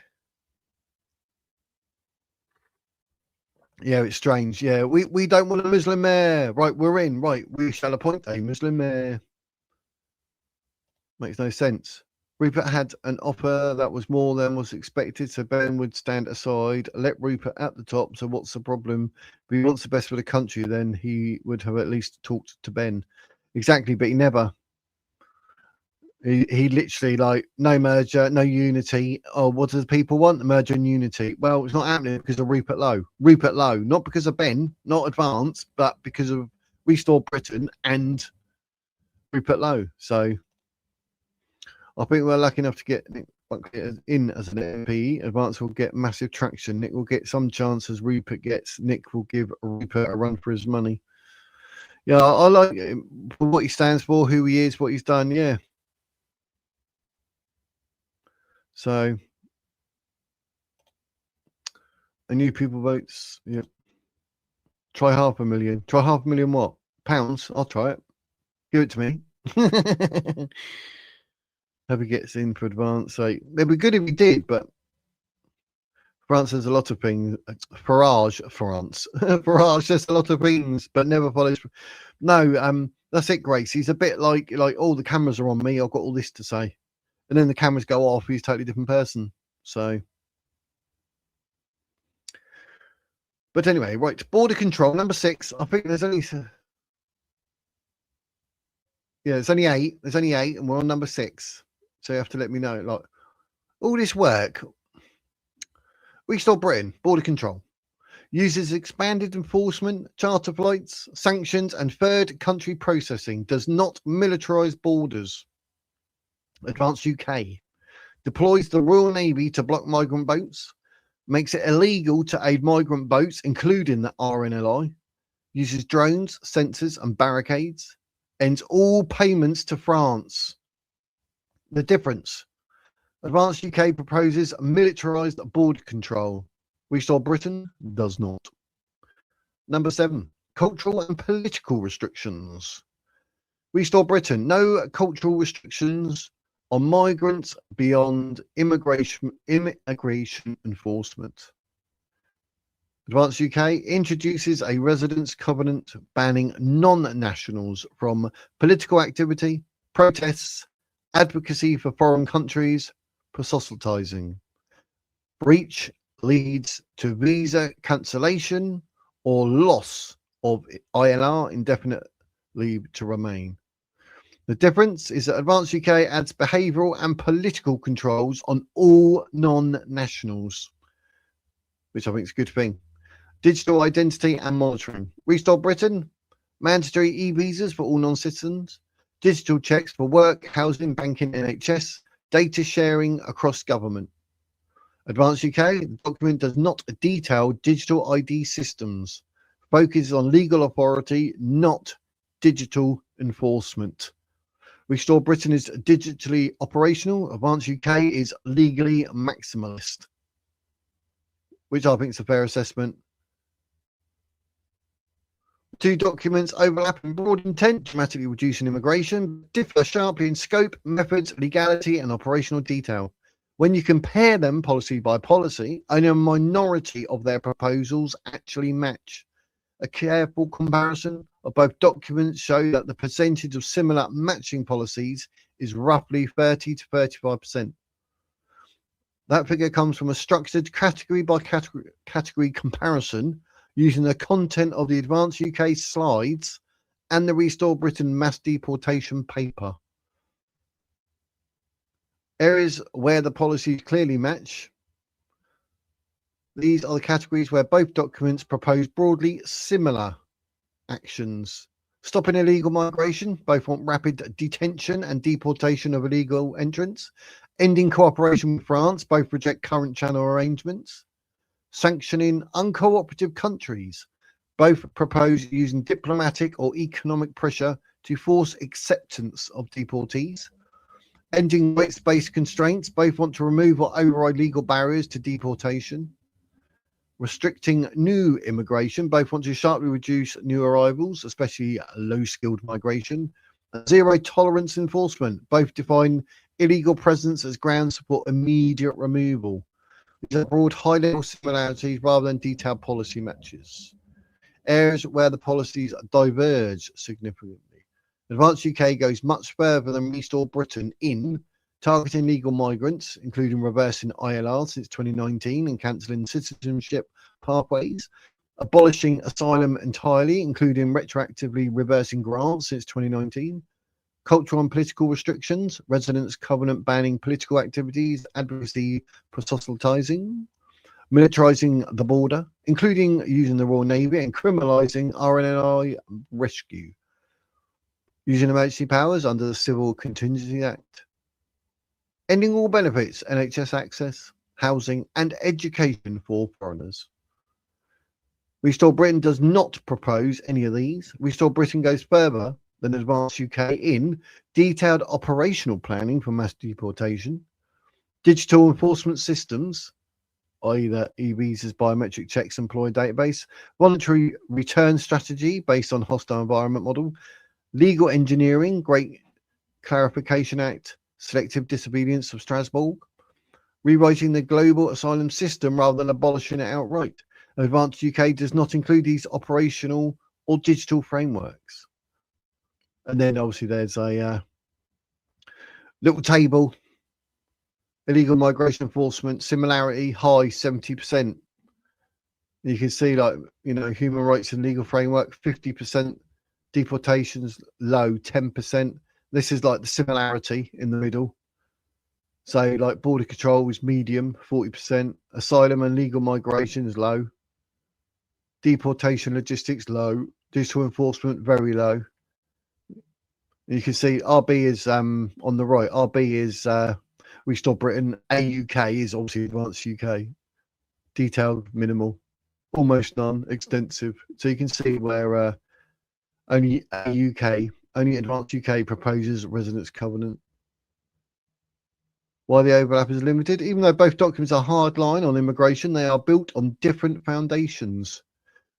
yeah, it's strange. Yeah, we don't want a Muslim mayor. Right, we're in. Right, we shall appoint a Muslim mayor. Makes no sense. Rupert had an offer that was more than was expected, so Ben would stand aside, let Rupert at the top. So what's the problem? If he wants the best for the country, then he would have at least talked to Ben. Exactly, but he never. He literally like no merger, no unity. Oh, what do the people want? The merger and unity. Well, it's not happening because of Rupert Lowe. Rupert Lowe, not because of Ben, not Advance, but because of Restore Britain and Rupert Lowe. So I think we're lucky enough to get Nick in as an MP. Advance will get massive traction. Nick will get some chance as Rupert gets. Nick will give Rupert a run for his money. Yeah, I like him for what he stands for, who he is, what he's done. Yeah. So, a new people votes. Yeah. Try 500,000. Try 500,000 what? Pounds? I'll try it. Give it to me. Hope he gets in for Advance. So it'd be good if he did, but France has a lot of things. France. Farage says a lot of things, but never follows. No, that's it, Grace. He's a bit like, oh, the cameras are on me. I've got all this to say. And then the cameras go off. He's a totally different person. So. But anyway, right. Border control, number 6. I think there's only... Yeah, there's only 8. There's only 8, and we're on number 6. So you have to let me know. Like, all this work... Restore Britain, border control. Uses expanded enforcement, charter flights, sanctions, and third country processing. Does not militarise borders. Advance UK. Deploys the Royal Navy to block migrant boats. Makes it illegal to aid migrant boats, including the RNLI. Uses drones, sensors, and barricades. Ends all payments to France. The difference. Advanced UK proposes militarised border control. Restore Britain does not. Number 7. Cultural and political restrictions. Restore Britain. No cultural restrictions on migrants beyond immigration enforcement. Advanced UK introduces a residence covenant banning non-nationals from political activity, protests, advocacy for foreign countries, proselytizing. Breach leads to visa cancellation or loss of ILR, indefinite leave to remain. The difference is that Advanced UK adds behavioural and political controls on all non-nationals, which I think is a good thing. Digital identity and monitoring. Restore Britain, mandatory e-visas for all non-citizens, digital checks for work, housing, banking, NHS, data sharing across government. Advanced UK, the document does not detail digital ID systems. Focuses on legal authority, not digital enforcement. Restore Britain is digitally operational. Advance UK is legally maximalist, which I think is a fair assessment. Two documents overlap in broad intent, dramatically reducing immigration, differ sharply in scope, methods, legality, and operational detail. When you compare them policy by policy, only a minority of their proposals actually match. A careful comparison of both documents show that the percentage of similar matching policies is roughly 30 to 35%. That figure comes from a structured category by category comparison using the content of the Advance UK slides and the Restore Britain mass deportation paper. Areas where the policies clearly match. These are the categories where both documents propose broadly similar actions. Stopping illegal migration, both want rapid detention and deportation of illegal entrants. Ending cooperation with France, both reject current channel arrangements. Sanctioning uncooperative countries, both propose using diplomatic or economic pressure to force acceptance of deportees. Ending rights-based constraints, both want to remove or override legal barriers to deportation. Restricting new immigration, both want to sharply reduce new arrivals, especially low-skilled migration. Zero tolerance enforcement, both define illegal presence as grounds for immediate removal. These are broad high-level similarities rather than detailed policy matches. Areas where the policies diverge significantly. Advance UK goes much further than Restore Britain in targeting legal migrants, including reversing ILR since 2019 and cancelling citizenship pathways, abolishing asylum entirely, including retroactively reversing grants since 2019, cultural and political restrictions, residence covenant banning political activities, advocacy proselytizing, militarizing the border, including using the Royal Navy, and criminalizing RNLI rescue, using emergency powers under the Civil Contingency Act, ending all benefits, NHS access, housing, and education for foreigners. Restore Britain does not propose any of these. Restore Britain goes further than Advance UK in detailed operational planning for mass deportation, digital enforcement systems, i.e. the e-visas biometric checks employee database, voluntary return strategy based on hostile environment model, legal engineering, Great Clarification Act, selective disobedience of Strasbourg, rewriting the global asylum system rather than abolishing it outright. Advance UK does not include these operational or digital frameworks. And then obviously there's a little table, illegal migration enforcement, similarity high 70%. You can see, like, you know, human rights and legal framework 50%, deportations low 10%. This is like the similarity in the middle. So like border control is medium 40%, asylum and legal migration is low, deportation logistics low, digital enforcement very low. You can see RB is on the right. RB is Restore Britain. AUK is obviously Advanced UK. Detailed, minimal, almost none, extensive. So you can see where only Advanced UK proposes residence covenant. Why the overlap is limited. Even though both documents are hard line on immigration, they are built on different foundations.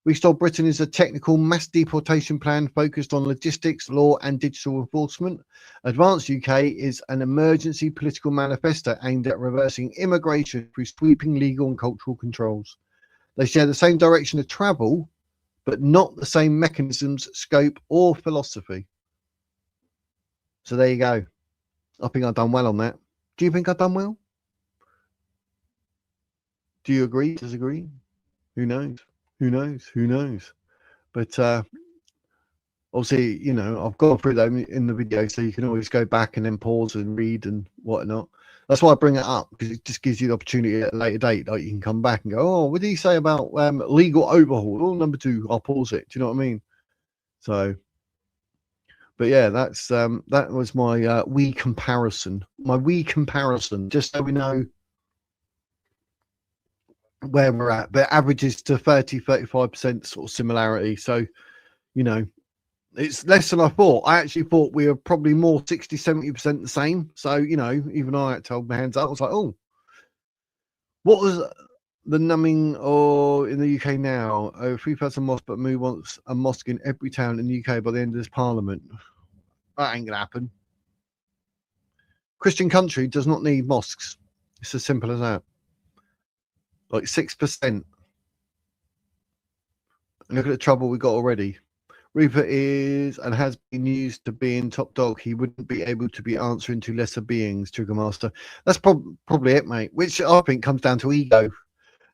Restore Britain is a technical mass deportation plan focused on logistics, law, and digital enforcement. Advance UK is an emergency political manifesto aimed at reversing immigration through sweeping legal and cultural controls. They share the same direction of travel, but not the same mechanisms, scope, or philosophy. So there you go. I think I've done well on that. Do you think I've done well? Do you agree? Disagree? Who knows? Who knows? Who knows? But obviously, you know, I've gone through them in the video, so you can always go back and then pause and read and whatnot. That's why I bring it up, because it just gives you the opportunity at a later date. Like, you can come back and go, oh, what did he say about legal overhaul? Rule number 2, I'll pause it. Do you know what I mean? So, but yeah, that's that was my wee comparison. My wee comparison, just so we know where we're at, but averages to 30-35% sort of similarity. So, you know, It's less than I thought. I actually thought we were probably more 60-70% the same. So, even I had to hold my hands up. I was like, oh, what was the numbing or in the UK now? 3,000 mosques, but Moo wants a mosque in every town in the UK by the end of this parliament. That ain't going to happen. Christian country does not need mosques. It's as simple as that. Like 6%. Look at the trouble we got already. Rupert is and has been used to being top dog. He wouldn't be able to be answering to lesser beings, Trigger Master. That's probably it, mate. Which I think comes down to ego.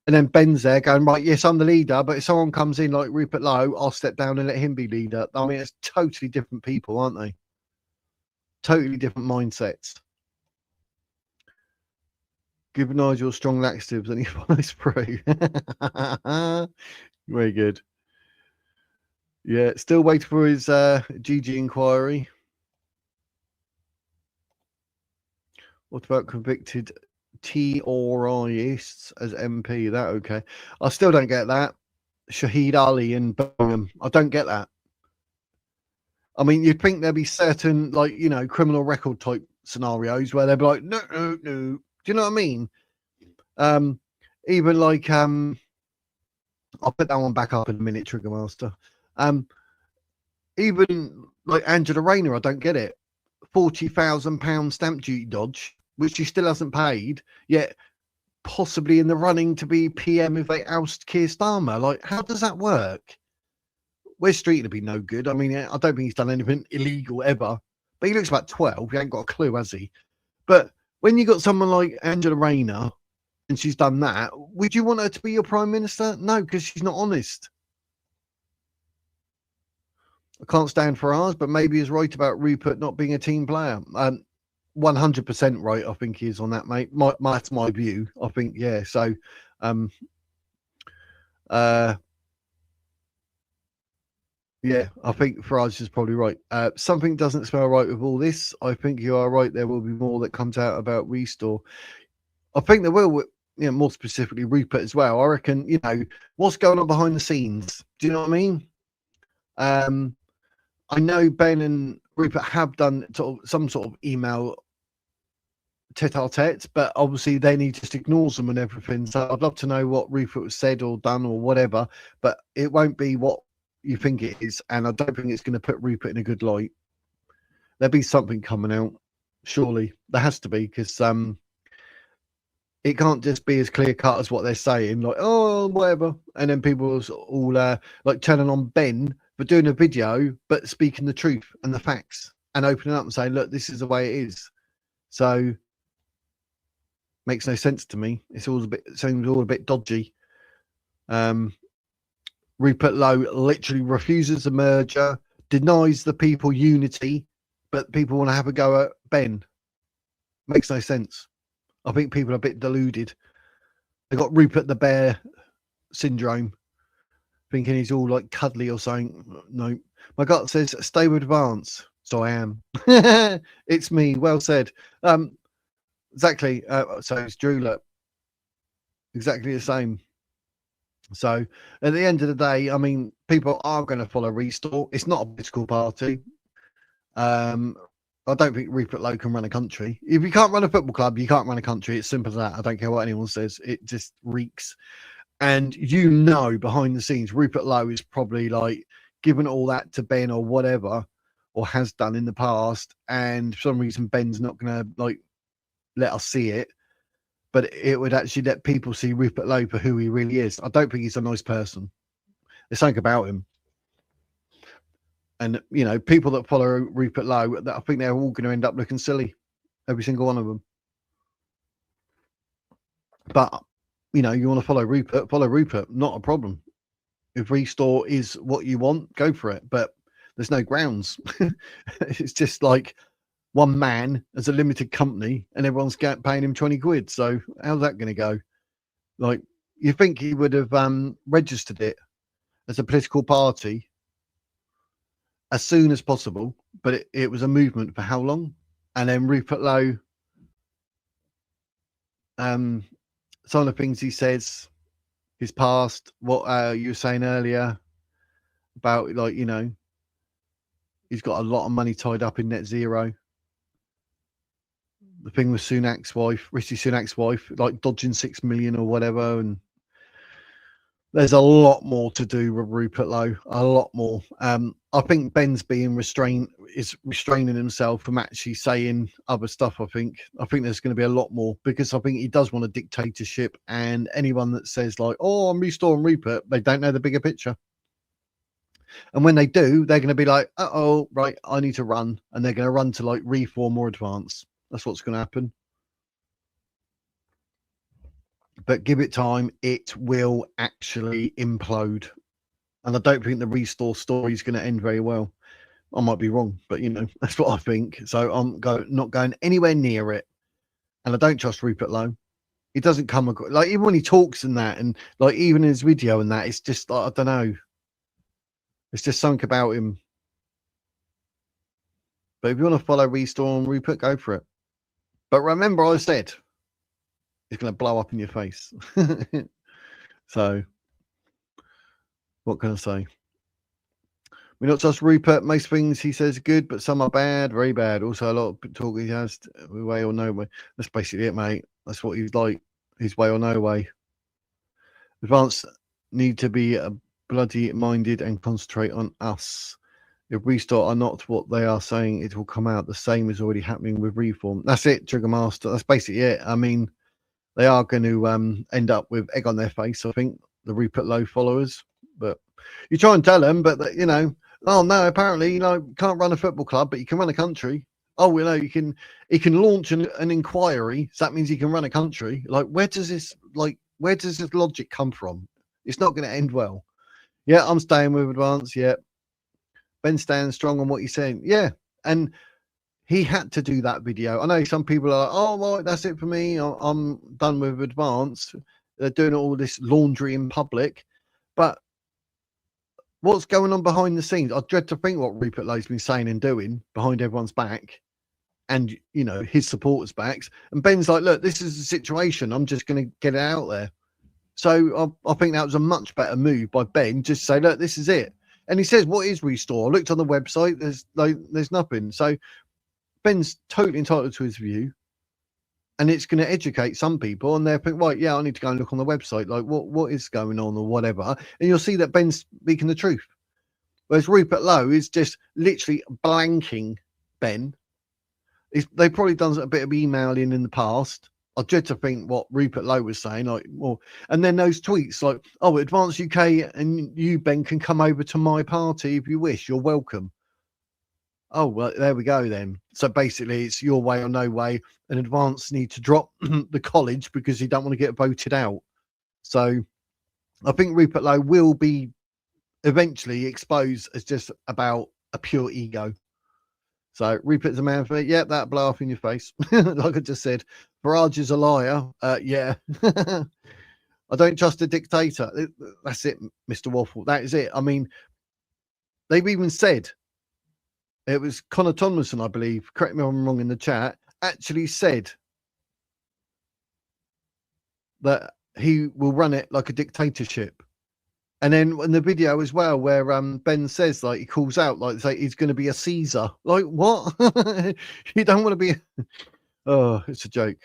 And then Ben's there going, right, yes, I'm the leader, but if someone comes in like Rupert Lowe, I'll step down and let him be leader. I mean, it's totally different people, aren't they? Totally different mindsets. Give Nigel strong laxatives and he follows through. Very good. Yeah, still waiting for his GG inquiry. What about convicted terrorists as MP? That okay? I still don't get that. Shahid Ali in Birmingham. I don't get that. I mean, you'd think there'd be certain, like, criminal record type scenarios where they'd be like, no, no, no. Do you know what I mean? Even like, I'll put that one back up in a minute, Trigger Master. Even like Angela Rayner, I don't get it. £40,000 stamp duty dodge, which she still hasn't paid, yet possibly in the running to be PM if they oust Keir Starmer. Like, how does that work? Wes Street would be no good. I mean, I don't think he's done anything illegal ever, but he looks about 12. He ain't got a clue, has he? But when you got someone like Angela Rayner and she's done that, would you want her to be your prime minister? No, because she's not honest. I can't stand for ours, but maybe he's right about Rupert not being a team player. 100% right, I think he is on that, mate. That's my view. I think, yeah. So, yeah, I think Farage is probably right. Something doesn't smell right with all this. I think you are right. There will be more that comes out about Restore. I think there will, more specifically Rupert as well. I reckon, what's going on behind the scenes. Do you know what I mean? I know Ben and Rupert have done some sort of email tete-a-tete, but obviously then he just ignores them and everything. So I'd love to know what Rupert was said or done or whatever, but it won't be what you think it is, and I don't think it's going to put Rupert in a good light. There'll be something coming out, surely. There has to be, because it can't just be as clear cut as what they're saying, like, oh, whatever, and then people all like turning on Ben for doing a video but speaking the truth and the facts and opening up and saying, look, this is the way it is. So makes no sense to me. Seems all a bit dodgy. Rupert Lowe literally refuses the merger, denies the people unity, but people want to have a go at Ben. Makes no sense. I think people are a bit deluded. They got Rupert the Bear syndrome, thinking he's all like cuddly or something. No, my gut says stay with Vance, so I am. It's me. Well said. Exactly. So it's Drew. Look, exactly the same. So at the end of the day, I mean, people are going to follow Restore. It's not a political party. I don't think Rupert Lowe can run a country. If you can't run a football club, you can't run a country. It's simple as that. I don't care what anyone says. It just reeks. And behind the scenes, Rupert Lowe is probably like given all that to Ben or whatever, or has done in the past. And for some reason, Ben's not going to like let us see it. But it would actually let people see Rupert Lowe for who he really is. I don't think he's a nice person. There's something about him. And, people that follow Rupert Lowe, I think they're all going to end up looking silly. Every single one of them. But, you want to follow Rupert, not a problem. If Restore is what you want, go for it. But there's no grounds. It's just like one man as a limited company and everyone's paying him 20 quid. So how's that going to go? Like, you think he would have registered it as a political party as soon as possible, but it was a movement for how long? And then Rupert Lowe, some of the things he says, his past, what you were saying earlier about, like, He's got a lot of money tied up in net zero. The thing with Sunak's wife, Rishi Sunak's wife, like dodging 6 million or whatever, and there's a lot more to do with Rupert Lowe. A lot more. I think Ben's being restraining himself from actually saying other stuff. I think there's going to be a lot more, because I think he does want a dictatorship. And anyone that says like, "Oh, I'm restoring Rupert," they don't know the bigger picture. And when they do, they're going to be like, "Oh, right, I need to run," and they're going to run to like reform or advance. That's what's going to happen. But give it time, it will actually implode. And I don't think the restore story is going to end very well. I might be wrong, but that's what I think. So I'm not going anywhere near it. And I don't trust Rupert Lowe. He doesn't come across, like, even when he talks and that, and like even in his video and that, it's just like, I don't know. It's just something about him. But if you want to follow Restore and Rupert, go for it. But remember, I said it's going to blow up in your face. So what can I say? We're not just Rupert. Most things he says are good, but some are bad, very bad. Also, a lot of talk he has, way or no way. That's basically it, mate. That's what he's like. His way or no way. Advance need to be bloody minded and concentrate on us. If Restart are not what they are saying, it will come out the same as already happening with Reform. That's it, Trigger Master. That's basically it. I mean, they are going to end up with egg on their face, I think, the Rupert Lowe followers. But you try and tell them, but oh no, apparently, can't run a football club, but you can run a country. Oh, he can launch an inquiry. So that means he can run a country. Like, where does this logic come from? It's not going to end well. Yeah, I'm staying with Advance. Yeah. Ben stands strong on what he's saying. Yeah. And he had to do that video. I know some people are like, "Oh, right, that's it for me. I'm done with Advance." They're doing all this laundry in public. But what's going on behind the scenes? I dread to think what Rupert Lowe's been saying and doing behind everyone's back and, his supporters' backs. And Ben's like, "Look, this is the situation. I'm just going to get it out there." So I think that was a much better move by Ben. Just say, "Look, this is it." And he says, "What is Restore?" I looked on the website. There's nothing. So Ben's totally entitled to his view, and it's going to educate some people, and they'll think, right, yeah, I need to go and look on the website, like what is going on or whatever, and you'll see that Ben's speaking the truth. Whereas Rupert Lowe is just literally blanking Ben. They've probably done a bit of emailing in the past. I dread to think what Rupert Lowe was saying, and then those tweets like, "Oh, Advance UK and you, Ben, can come over to my party if you wish. You're welcome." Oh, well, there we go then. So basically, it's your way or no way. And Advance need to drop the college because you don't want to get voted out. So I think Rupert Lowe will be eventually exposed as just about a pure ego. So Rupert's a man for it. Yeah, that blow up in your face. Like I just said, Farage is a liar. Yeah. I don't trust a dictator. That's it, Mr. Waffle. That is it. I mean, they've even said, it was Connor Tomlinson, I believe, correct me if I'm wrong in the chat, actually said that he will run it like a dictatorship. And then in the video as well, where Ben says, like, he calls out, like, say he's going to be a Caesar. Like, what? You don't want to be. Oh, it's a joke.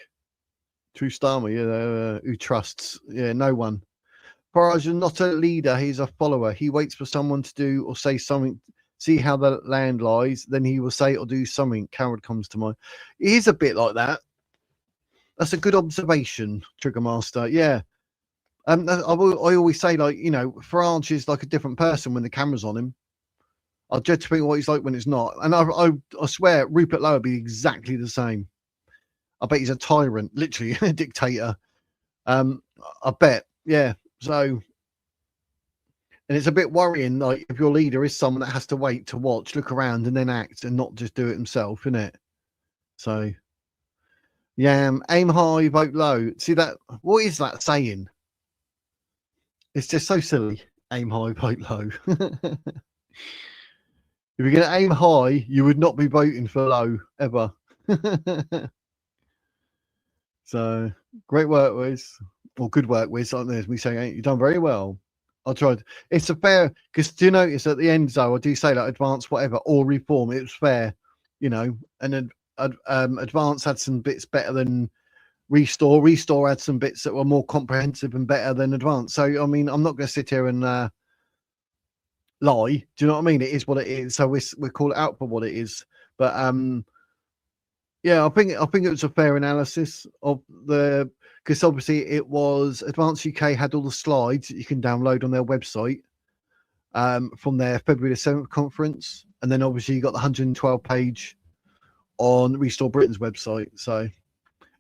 True Starmer, who trusts? Yeah, no one. Farage is not a leader. He's a follower. He waits for someone to do or say something. See how the land lies, then he will say or do something. Coward comes to mind. He is a bit like that. That's a good observation, Trigger Master. Yeah. I always say, like, Farage is like a different person when the camera's on him. I dread to think what he's like when it's not. And I swear Rupert Lowe would be exactly the same. I bet he's a tyrant, literally a dictator. I bet. Yeah. So, and it's a bit worrying, like, if your leader is someone that has to wait to watch, look around, and then act and not just do it himself, isn't it? So, yeah, aim high, vote low. See that? What is that saying? It's just so silly. Aim high, vote low. If you're going to aim high, you would not be voting for low, ever. So, great work, Wiz. Or good work, Wiz. Like this, we say, you've done very well. I tried. It's a fair, because do you notice at the end, though, I do say like advance, whatever, or reform. It was fair, you know, and then advance had some bits better than restore. Restore had some bits that were more comprehensive and better than advance. So, I mean, I'm not going to sit here and lie. Do you know what I mean? It is what it is. So we call it out for what it is. But yeah, I think it was a fair analysis of the, because obviously it was Advance UK had all the slides that you can download on their website from their February the 7th conference, and then obviously you got the 112 page on Restore Britain's website. So,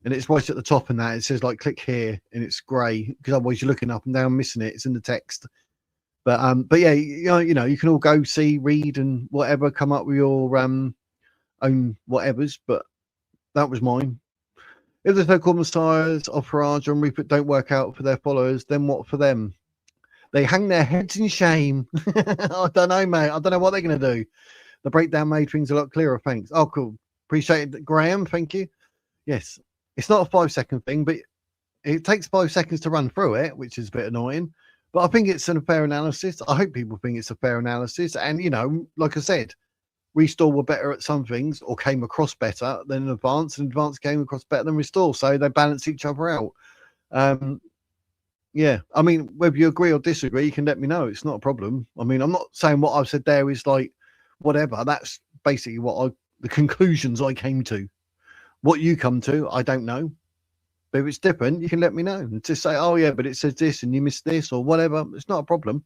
and it's right at the top, and that it says like click here, and it's grey because otherwise you're looking up and down missing it. It's in the text. But yeah, you know, you can all go see, read, and whatever, come up with your own whatevers. But that was mine. If the so-called messiahs of Farage and Rupert don't work out for their followers, then what for them? They hang their heads in shame. I don't know, mate. I don't know what they're going to do. The breakdown made things a lot clearer. Thanks. Oh, cool. Appreciate it, Graham. Thank you. Yes, it's not a 5-second thing, but it takes 5 seconds to run through it, which is a bit annoying. But I think it's a fair analysis. I hope people think it's a fair analysis. And, you know, like I said, Restore were better at some things, or came across better than Advance, and Advance came across better than Restore. So they balance each other out. Yeah, I mean, whether you agree or disagree, you can let me know. It's not a problem. I mean, I'm not saying what I've said there is like whatever. That's basically the conclusions I came to. What you come to, I don't know. But if it's different, you can let me know and just say, oh yeah, but it says this and you missed this or whatever. It's not a problem.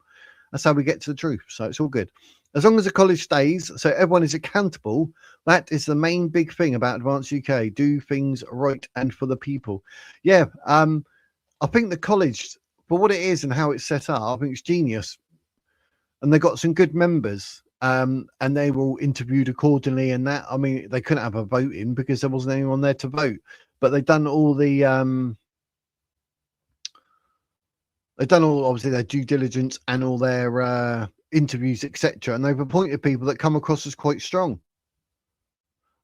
That's how we get to the truth. So it's all good. As long as the college stays, so everyone is accountable, that is the main big thing about Advance UK. Do things right and for the people. Yeah, I think the college, for what it is and how it's set up, I think it's genius. And they got some good members, and they were all interviewed accordingly. And that, I mean, they couldn't have a vote in because there wasn't anyone there to vote. But they've done all the obviously their due diligence and all their interviews, etc. And they've appointed people that come across as quite strong.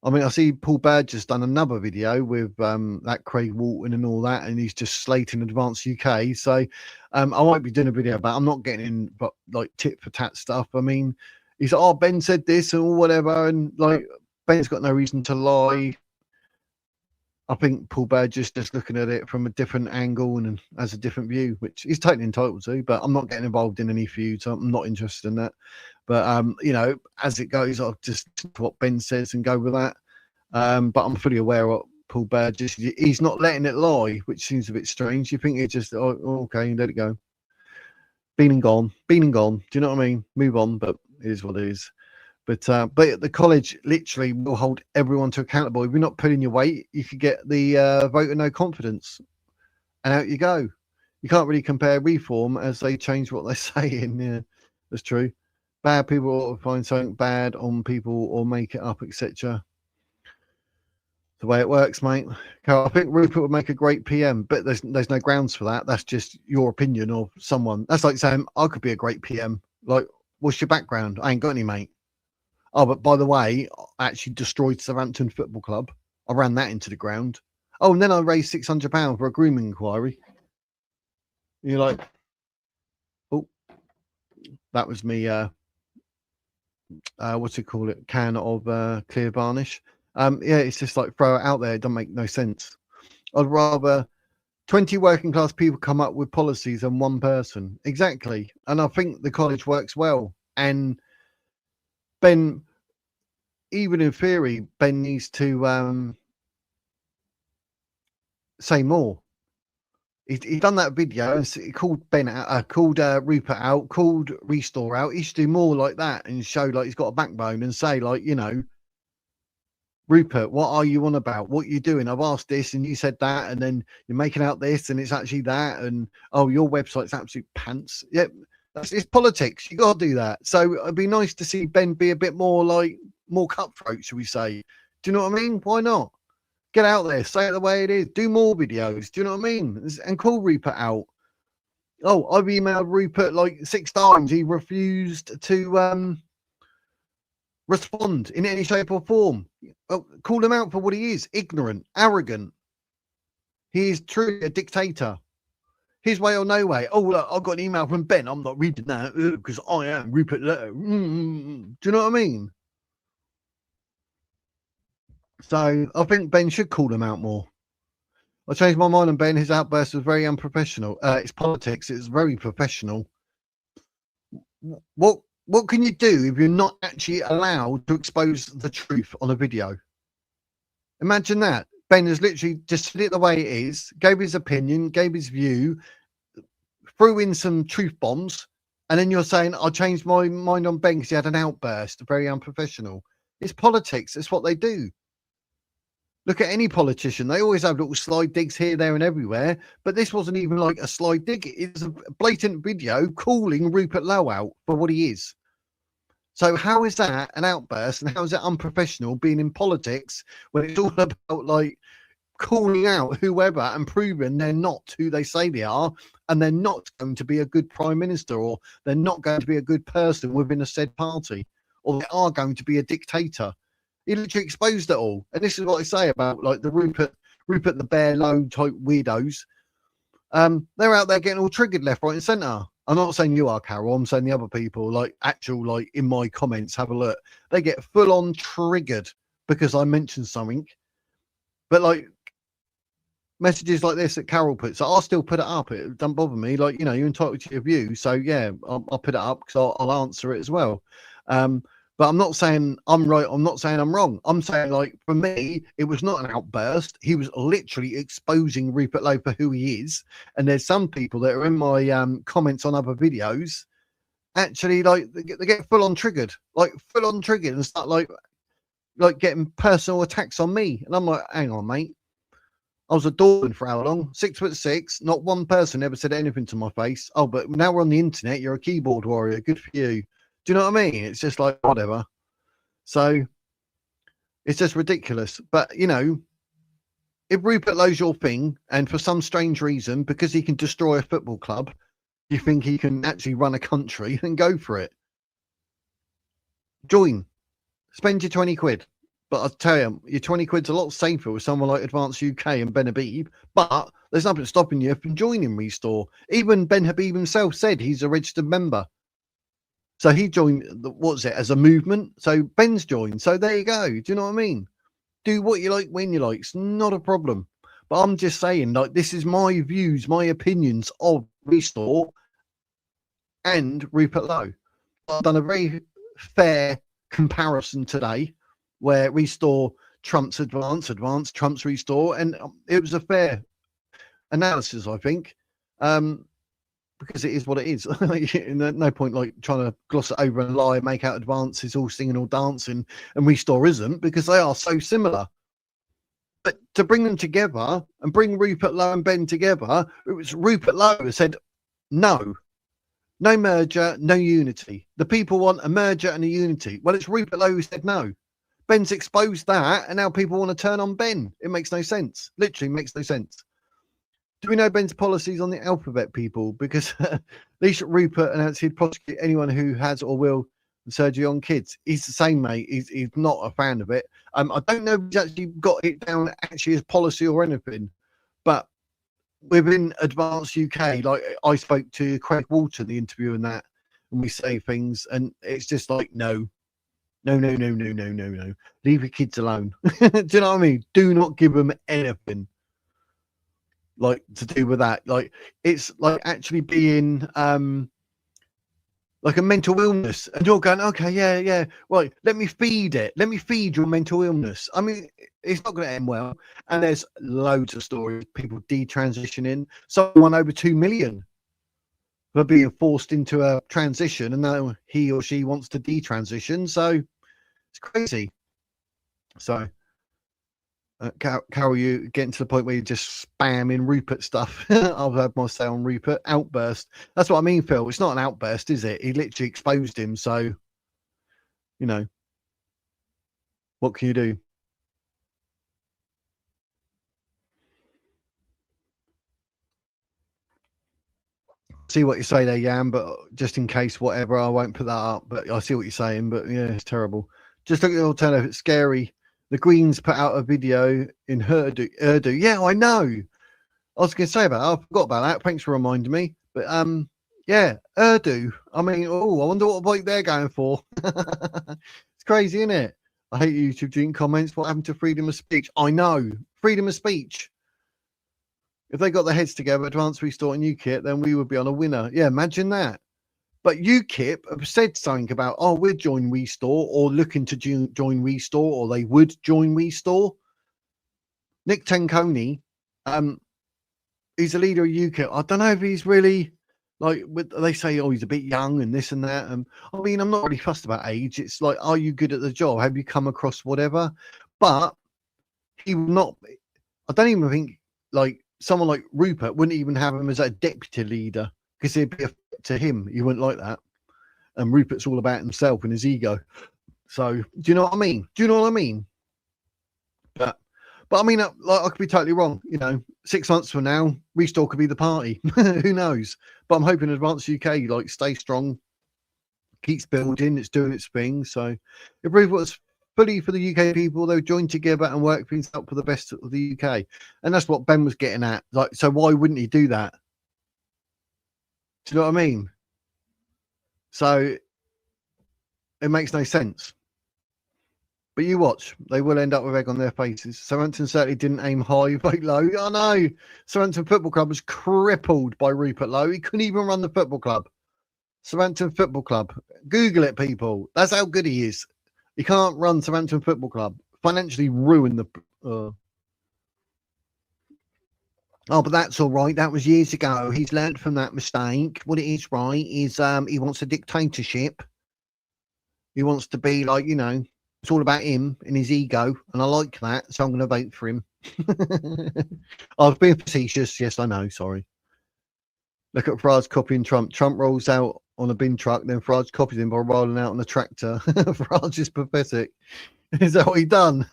I mean, I see Paul Badger's done another video with that Craig Walton and all that, and he's just slating Advance UK. So I might be doing a video about. I'm not getting in, but like tit for tat stuff. I mean, he's like, oh, Ben said this or whatever, and like Ben's got no reason to lie. I think Paul Badger's just looking at it from a different angle and has a different view, which he's totally entitled to. But I'm not getting involved in any feuds. I'm not interested in that. But you know, as it goes, I'll just listen to what Ben says and go with that. But I'm fully aware of what Paul Badger, he's not letting it lie, which seems a bit strange. You think it's just, oh, okay, let it go. Been and gone. Do you know what I mean? Move on, but it is what it is. But the college literally will hold everyone to accountable. If you're not pulling your weight, you could get the vote of no confidence, and out you go. You can't really compare reform as they change what they're saying. Yeah, that's true. Bad people will find something bad on people or make it up, etc. The way it works, mate. I think Rupert would make a great PM, but there's no grounds for that. That's just your opinion of someone. That's like saying I could be a great PM. Like, what's your background? I ain't got any, mate. Oh, but by the way, I actually destroyed Southampton Football Club. I ran that into the ground. Oh, and then I raised £600 for a grooming inquiry. You're like, oh, that was me. What's it call it? Can of clear varnish. Yeah, it's just like throw it out there. It doesn't make no sense. I'd rather 20 working class people come up with policies than one person. Exactly. And I think the college works well. And Ben, even in theory, Ben needs to say more. He done that video and he called Ben out, called Rupert out, called Restore out. He should do more like that and show like he's got a backbone and say like, you know, Rupert, what are you on about? What are you doing? I've asked this and you said that, and then you're making out this and it's actually that, and oh, your website's absolute pants. Yep, it's politics. You got to do that. So it'd be nice to see Ben be a bit more like more cutthroat, shall we say? Do you know what I mean? Why not? Get out there, say it the way it is. Do more videos. Do you know what I mean? And call Rupert out. Oh, I've emailed Rupert like 6 times. He refused to respond in any shape or form. Call him out for what he is: ignorant, arrogant. He is truly a dictator. his way or no way. Oh, look, I got an email from Ben. I'm not reading that because I am Rupert Letter. Do you know what I mean? So I think Ben should call them out more. I changed my mind on Ben. His outburst was very unprofessional. It's politics. It's very professional. What can you do if you're not actually allowed to expose the truth on a video? Imagine that. Ben has literally just said it the way it is, gave his opinion, gave his view, threw in some truth bombs, and then you're saying, I changed my mind on Ben because he had an outburst. Very unprofessional. It's politics. It's what they do. Look at any politician. They always have little slide digs here, there, and everywhere. But this wasn't even like a slide dig. It's a blatant video calling Rupert Lowe out for what he is. So how is that an outburst, and how is it unprofessional being in politics when it's all about like calling out whoever and proving they're not who they say they are, and they're not going to be a good prime minister, or they're not going to be a good person within a said party, or they are going to be a dictator? He literally exposed it all. And this is what I say about like the Rupert the Bear Lowe type weirdos. They're out there getting all triggered left, right, and centre. I'm not saying you are, Carol. I'm saying the other people, like actual, like in my comments, have a look. They get full on triggered because I mentioned something. But like messages like this that Carol puts, I'll still put it up. It don't bother me. Like, you know, you're entitled to your view. So yeah, I'll put it up because I'll answer it as well. But I'm not saying I'm right. I'm not saying I'm wrong. I'm saying, like, for me, it was not an outburst. He was literally exposing Rupert Lowe for who he is. And there's some people that are in my comments on other videos, actually, like, they get full on triggered, and start like getting personal attacks on me. And I'm like, hang on, mate. I was a Dorman for how long? 6'6". Not one person ever said anything to my face. Oh, but now we're on the internet. You're a keyboard warrior. Good for you. Do you know what I mean? It's just like whatever. So it's just ridiculous. But, you know, if Rupert Lowe's your thing, and for some strange reason, because he can destroy a football club, you think he can actually run a country, then go for it. Join. Spend your 20 quid. But I'll tell you, your 20 quid's a lot safer with someone like Advance UK and Ben Habib. But there's nothing stopping you from joining Restore. Even Ben Habib himself said he's a registered member. So he joined, what's it, as a movement. So Ben's joined. So there you go. Do you know what I mean? Do what you like when you like. It's not a problem. But I'm just saying, like, this is my views, my opinions of Restore and Rupert Lowe. I've done a very fair comparison today where Restore trumps Advance trumps Restore. And it was a fair analysis, I think. Because it is what it is. No point like trying to gloss it over and lie, make out Advance is all singing, all dancing, and Restore isn't, because they are so similar. But to bring them together and bring Rupert Lowe and Ben together, it was Rupert Lowe who said, no merger, no unity. The people want a merger and a unity. Well, it's Rupert Lowe who said no. Ben's exposed that, and now people want to turn on Ben. It makes no sense. Literally makes no sense. Do we know Ben's policies on the alphabet, people? Because at least Rupert announced he'd prosecute anyone who has or will surgery on kids. He's the same, mate. He's not a fan of it. I don't know if he's actually got it down actually as policy or anything, but within Advance UK, like I spoke to Craig Walton, the interview and that, and we say things, and it's just like, no. Leave your kids alone. Do you know what I mean? Do not give them anything like to do with that. Like, it's like actually being like a mental illness, and you're going, okay, yeah, well, let me feed your mental illness. I mean, it's not going to end well. And there's loads of stories, people detransitioning. Someone over 2 million for being forced into a transition, and now he or she wants to detransition. So it's crazy. So Carol, you getting to the point where you're just spamming Rupert stuff. I've had my say on Rupert. Outburst. That's what I mean, Phil. It's not an outburst, is it? He literally exposed him. So, you know, what can you do? See what you say there, Jan, but just in case, whatever, I won't put that up. But I see what you're saying. But yeah, it's terrible. Just look at the alternative. It's scary. The Greens put out a video in Urdu. Yeah, I know. I was going to say about. I forgot about that. Thanks for reminding me. But yeah, Urdu. I mean, oh, I wonder what bike they're going for. It's crazy, isn't it? I hate YouTube doing comments. What happened to freedom of speech? I know, freedom of speech. If they got their heads together, Advanced Restore and UKIP, then we would be on a winner. Yeah, imagine that. But UKIP have said something about, oh, we'd join Restore or looking to join Restore, or they would join Restore. Nick Tanconi, he's a leader of UKIP. I don't know if he's really like. They say, oh, he's a bit young and this and that. I mean, I'm not really fussed about age. It's like, are you good at the job? Have you come across whatever? But he will not. I don't even think like someone like Rupert wouldn't even have him as a deputy leader because it'd be a to him. He wouldn't like that. And Rupert's all about himself and his ego. So do you know what I mean? Do you know what I mean? But I mean, like, I could be totally wrong. You know, 6 months from now, Restore could be the party. Who knows? But I'm hoping Advanced UK like stay strong, keeps building, it's doing its thing. So if Rupert was fully for the UK people, they'll join together and work things out for the best of the UK. And that's what Ben was getting at. Like, so why wouldn't he do that? Do you know what I mean? So it makes no sense. But you watch, they will end up with egg on their faces. Southampton certainly didn't aim high, vote low. I know. Southampton Football Club was crippled by Rupert Lowe. He couldn't even run the football club. Southampton Football Club. Google it, people. That's how good he is. He can't run Southampton Football Club. Financially ruined the... Oh, but that's all right. That was years ago. He's learned from that mistake. What it is, right, is he wants a dictatorship. He wants to be like, you know, it's all about him and his ego. And I like that. So I'm going to vote for him. I've been facetious. Yes, I know. Sorry. Look at Farage copying Trump. Trump rolls out on a bin truck. Then Farage copies him by rolling out on a tractor. Farage is pathetic. Is that what he done?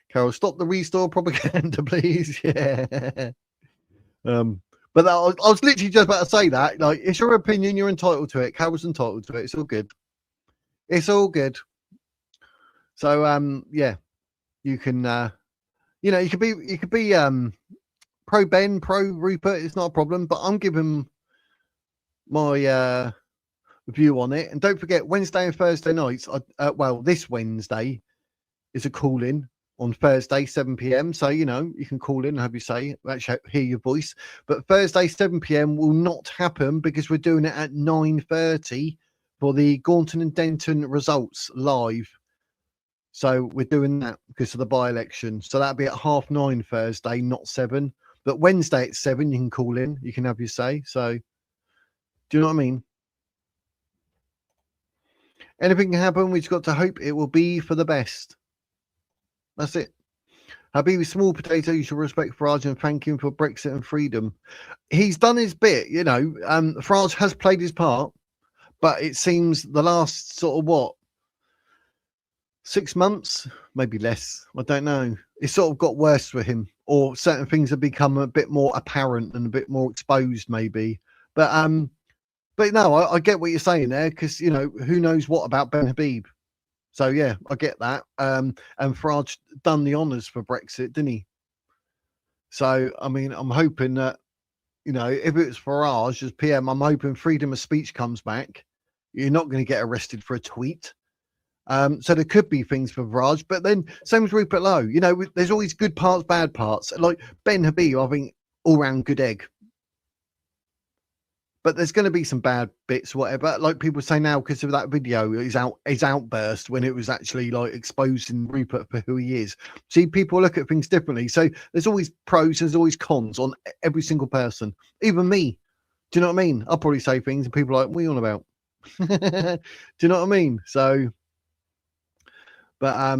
Carol, stop the Restore propaganda, please. Yeah. But I was literally just about to say that. Like, it's your opinion. You're entitled to it. Carol's entitled to it. It's all good. It's all good. So, yeah, you can, you know, you could be, pro Ben, pro Rupert. It's not a problem. But I'm giving my view on it. And don't forget, Wednesday and Thursday nights. Well, this Wednesday is a call-in on Thursday, 7 p.m. So, you know, you can call in and have you say, actually hear your voice. But Thursday, 7 p.m. will not happen because we're doing it at 9:30 for the Gaunton and Denton results live. So we're doing that because of the by-election. So that'll be at 9:30 Thursday, not 7. But Wednesday at 7, you can call in. You can have your say. So do you know what I mean? Anything can happen. We've got to hope it will be for the best. That's it. Habibi Small Potato, you should respect Farage and thank him for Brexit and freedom. He's done his bit, you know. Farage has played his part, but it seems the last sort of 6 months, maybe less. I don't know. It sort of got worse for him, or certain things have become a bit more apparent and a bit more exposed, maybe. But no, I get what you're saying there because you know who knows what about Ben Habib. So yeah, I get that. And Farage done the honours for Brexit, didn't he? So I mean, I'm hoping that you know if it's Farage as PM, I'm hoping freedom of speech comes back. You're not going to get arrested for a tweet. So there could be things for Farage, but then same as Rupert Lowe. You know, there's always good parts, bad parts. Like Ben Habib, I think all round good egg. But there's going to be some bad bits, whatever. Like people say now, because of that video, his outburst when it was actually like exposing Rupert for who he is. See, people look at things differently. So there's always pros, there's always cons on every single person. Even me. Do you know what I mean? I'll probably say things and people are like, what are you on about? Do you know what I mean? So, but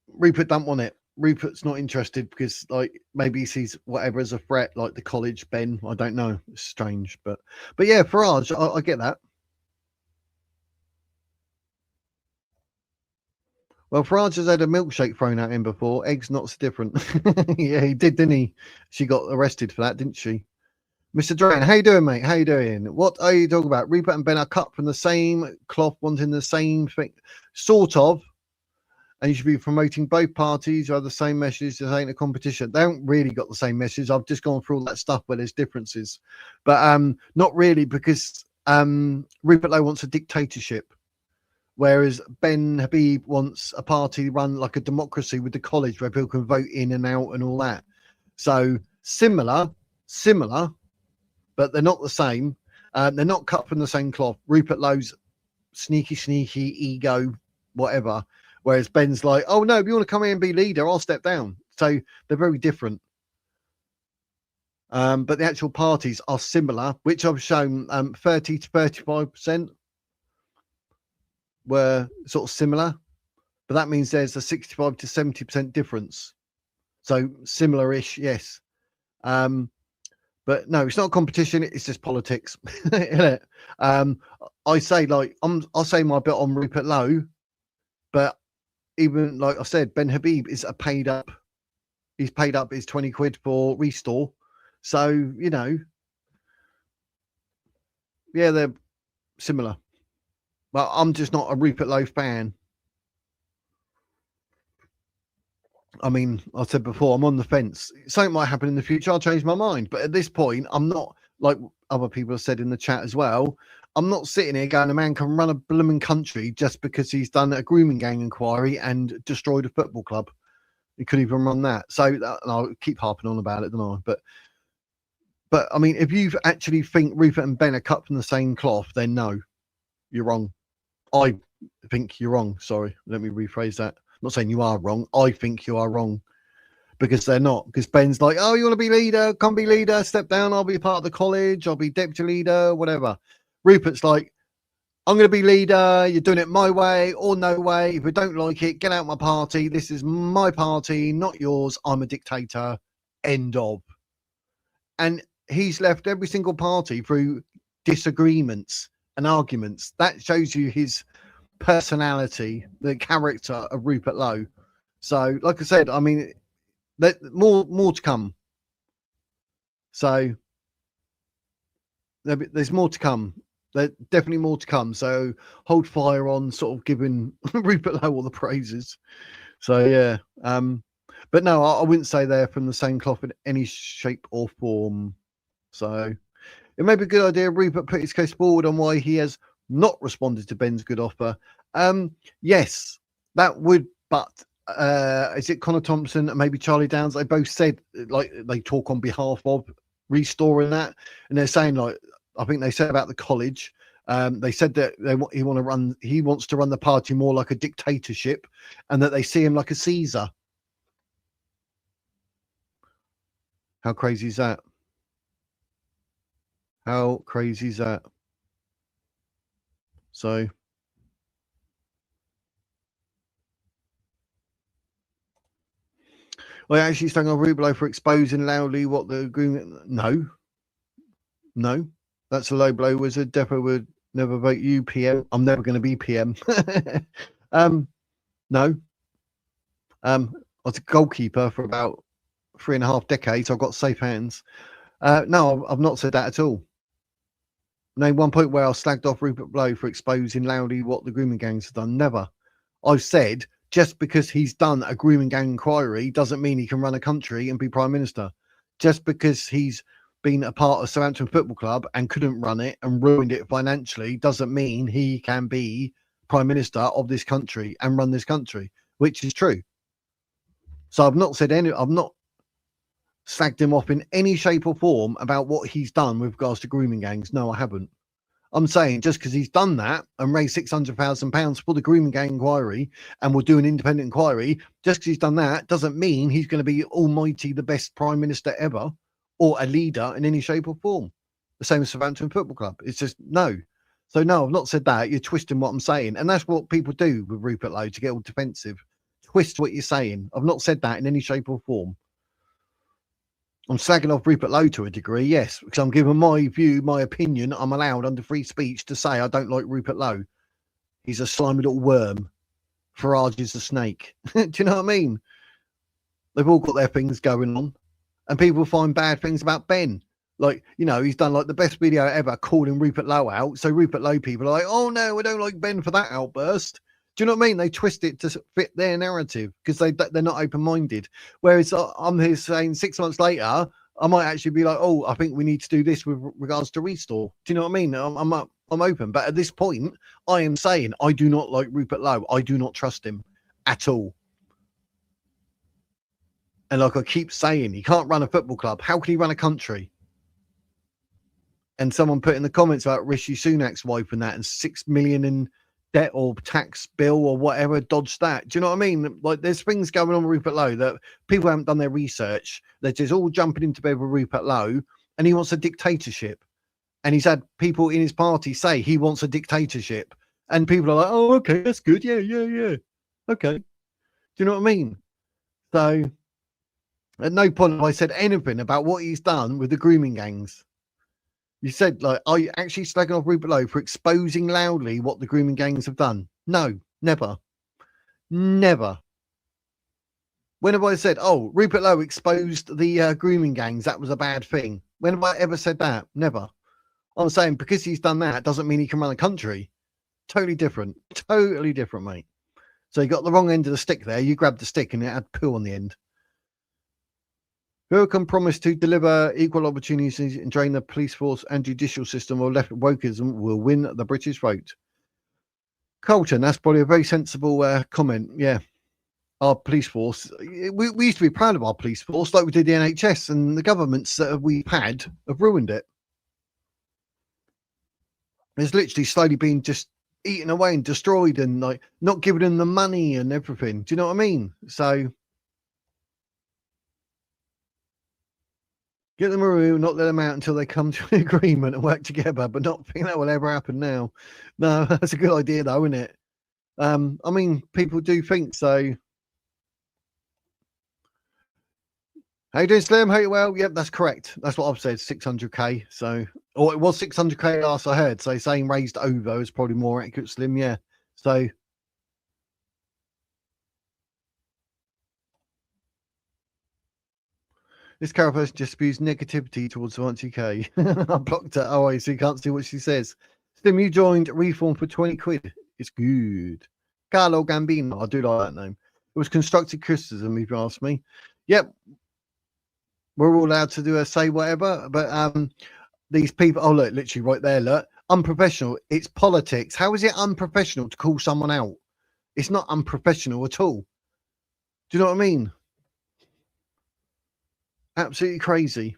Rupert don't want it. Rupert's not interested because like maybe he sees whatever as a threat, like the college Ben. I don't know. It's strange, but yeah, Farage, I get that. Well, Farage has had a milkshake thrown at him before. Eggs not so different. Yeah, he did, didn't he? She got arrested for that, didn't she? Mr. Duran, how you doing, mate? How you doing? What are you talking about? Rupert and Ben are cut from the same cloth, wanting the same thing, sort of. and you should be promoting both parties who have the same message. This ain't a competition. They haven't really got the same message. I've just gone through all that stuff where there's differences, but not really, because Rupert Lowe wants a dictatorship, whereas Ben Habib wants a party run like a democracy with the college where people can vote in and out and all that. So similar, but they're not the same. They're not cut from the same cloth. Rupert Lowe's sneaky ego, whatever. Whereas Ben's like, oh no, if you want to come here and be leader, I'll step down. So they're very different. But the actual parties are similar, which I've shown 30 to 35% were sort of similar. But that means there's a 65 to 70% difference. So similar-ish, yes. But no, it's not a competition. It's just politics. Isn't it? I say, like, I'll say my bit on Rupert Lowe, but even like I said, Ben Habib is a paid up. He's paid up his 20 quid for Restore. So, you know, yeah, they're similar. But I'm just not a Rupert Lowe fan. I mean, I said before, I'm on the fence. Something might happen in the future. I'll change my mind. But at this point, I'm not, like other people have said in the chat as well, I'm not sitting here going, a man can run a blooming country just because he's done a grooming gang inquiry and destroyed a football club. He could even run that. So, and I'll keep harping on about it, don't I? But I mean, if you actually think Rupert and Ben are cut from the same cloth, then no, you're wrong. I think you're wrong. Sorry, let me rephrase that. I'm not saying you are wrong. I think you are wrong, because they're not. Because Ben's like, oh, you want to be leader? Come be leader. Step down. I'll be part of the college. I'll be deputy leader, whatever. Rupert's like, I'm going to be leader. You're doing it my way or no way. If you don't like it, get out my party. This is my party, not yours. I'm a dictator. End of. And he's left every single party through disagreements and arguments. That shows you his personality, the character of Rupert Lowe. So, like I said, I mean, more to come. So there's more to come. There's definitely more to come. So hold fire on sort of giving Rupert Lowe all the praises. So yeah, but no, I wouldn't say they're from the same cloth in any shape or form. So it may be a good idea Rupert put his case forward on why he has not responded to Ben's good offer. Yes, that would, but is it Connor Thompson and maybe Charlie Downs? They both said, like, they talk on behalf of restoring that, and they're saying, like, I think they said about the college, they said that he wants to run the party more like a dictatorship, and that they see him like a Caesar. How crazy is that? How crazy is that? So I actually stung on Rublo for exposing loudly what the agreement. No, that's a low blow wizard. Depot would never vote you PM. I'm never going to be PM. No. I was a goalkeeper for about 3.5 decades. I've got safe hands. No, I've not said that at all. Name one point where I slagged off Rupert Lowe for exposing loudly what the grooming gangs have done. Never. I've said just because he's done a grooming gang inquiry doesn't mean he can run a country and be prime minister. Just because he's been a part of Southampton Football Club and couldn't run it and ruined it financially doesn't mean he can be prime minister of this country and run this country, which is true. So I've not slagged him off in any shape or form about what he's done with regards to grooming gangs. No, I haven't. I'm saying just because he's done that and raised £600,000 for the grooming gang inquiry and will do an independent inquiry, just because he's done that doesn't mean he's going to be almighty the best prime minister ever or a leader in any shape or form. The same as Southampton Football Club. It's just no. So no, I've not said that. You're twisting what I'm saying. And that's what people do with Rupert Lowe to get all defensive. Twist what you're saying. I've not said that in any shape or form. I'm slagging off Rupert Lowe to a degree, yes, because I'm giving my view, my opinion. I'm allowed under free speech to say I don't like Rupert Lowe. He's a slimy little worm. Farage is a snake. Do you know what I mean? They've all got their things going on, and people find bad things about Ben. Like, you know, he's done like the best video ever calling Rupert Lowe out. So Rupert Lowe people are like, oh no, we don't like Ben for that outburst. Do you know what I mean? They twist it to fit their narrative because they're not open-minded. Whereas I'm here saying 6 months later, I might actually be like, oh, I think we need to do this with regards to Restore. Do you know what I mean? I'm open. But at this point, I am saying I do not like Rupert Lowe. I do not trust him at all. And like I keep saying, he can't run a football club. How can he run a country? And someone put in the comments about Rishi Sunak's wife and that, and 6 million in debt or tax bill or whatever, dodge that. Do you know what I mean? Like, there's things going on with Rupert Lowe that people haven't done their research. They're just all jumping into bed with Rupert Lowe, and he wants a dictatorship. And he's had people in his party say he wants a dictatorship. And people are like, oh, okay, that's good. Yeah. Okay. Do you know what I mean? So at no point have I said anything about what he's done with the grooming gangs. You said, like, are you actually slagging off Rupert Lowe for exposing loudly what the grooming gangs have done? No, never. Never. When have I said, oh, Rupert Lowe exposed the grooming gangs, that was a bad thing? When have I ever said that? Never. I'm saying because he's done that doesn't mean he can run a country. Totally different. Totally different, mate. So you got the wrong end of the stick there. You grabbed the stick and it had poo on the end. Who can promise to deliver equal opportunities and drain the police force and judicial system or left wokeism will win the British vote? Colton, that's probably a very sensible comment. Yeah. Our police force, we used to be proud of our police force like we did the NHS, and the governments that we've had have ruined it. It's literally slowly been just eaten away and destroyed and like not giving them the money and everything. Do you know what I mean? So get them a room, not let them out until they come to an agreement and work together, but not think that will ever happen now. No, that's a good idea though, isn't it? I mean, people do think so. How you doing, Slim? How you well? Yep, that's correct. That's what I've said, 600k. So, or it was 600k last I heard. So saying raised over is probably more accurate, Slim. Yeah. So this Carol person just spews negativity towards 100k. I blocked her. Oh, so you can't see what she says. Slim, you joined Reform for 20 quid. It's good. Carlo Gambino. I do like that name. It was constructive criticism, if you ask me. Yep. We're all allowed to do a say whatever, but these people, oh look, literally right there, look, unprofessional. It's politics. How is it unprofessional to call someone out? It's not unprofessional at all. Do you know what I mean? Absolutely crazy.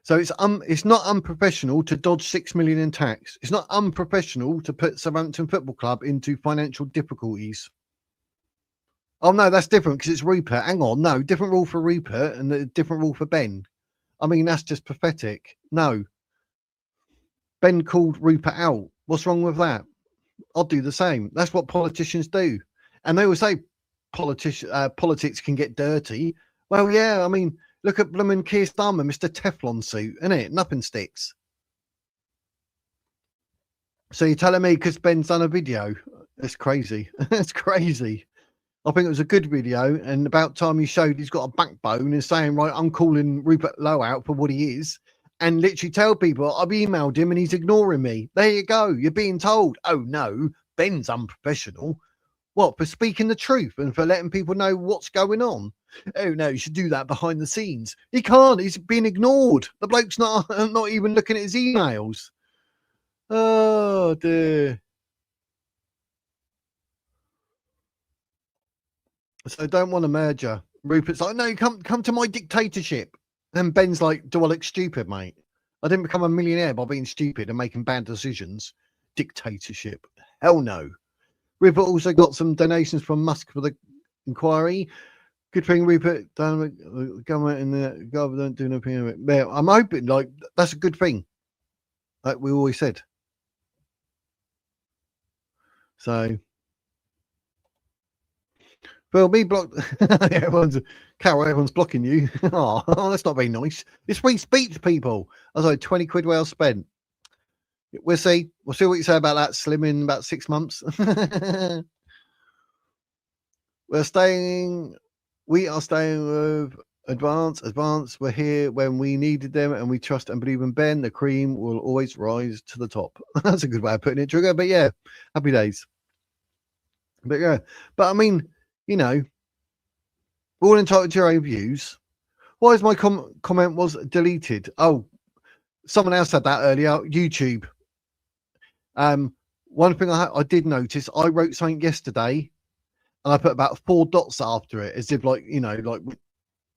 So it's not unprofessional to dodge 6 million in tax. It's not unprofessional to put Southampton Football Club into financial difficulties. Oh no, that's different because it's Rupert. Hang on, no, different rule for Rupert and a different rule for Ben. I mean, that's just pathetic. No. Ben called Rupert out. What's wrong with that? I'll do the same. That's what politicians do. And they will say politics can get dirty. Well, yeah, I mean, look at blooming Keir Starmer, Mr. Teflon suit, innit? Nothing sticks. So you're telling me because Ben's done a video? It's crazy. It's crazy. I think it was a good video, and about time he showed he's got a backbone and saying, right, I'm calling Rupert Lowe out for what he is, and literally tell people I've emailed him and he's ignoring me. There you go. You're being told. Oh no, Ben's unprofessional. What, for speaking the truth and for letting people know what's going on? Oh no, you should do that behind the scenes. He can't. He's being ignored. The bloke's not even looking at his emails. Oh dear. So don't want a merger. Rupert's like, no, come to my dictatorship. And Ben's like, do I look stupid, mate? I didn't become a millionaire by being stupid and making bad decisions. Dictatorship. Hell no. Rupert also got some donations from Musk for the inquiry. Good thing Rupert, the government and the government don't do nothing. I'm hoping, like, that's a good thing. Like we always said. So well, me blocked. Everyone's blocking you. Oh, that's not very nice. It's free speech, people. I was like, 20 quid well spent. We'll see. We'll see what you say about that, Slim, in about 6 months. We are staying with Advance were here when we needed them, and we trust and believe in Ben. The cream will always rise to the top. That's a good way of putting it, Trigger. But yeah, happy days. But yeah, but I mean, you know, we're all entitled to your own views. Why is my comment was deleted? Oh, someone else had that earlier. YouTube. One thing I did notice, I wrote something yesterday, and I put about 4 dots after it, as if like, you know, like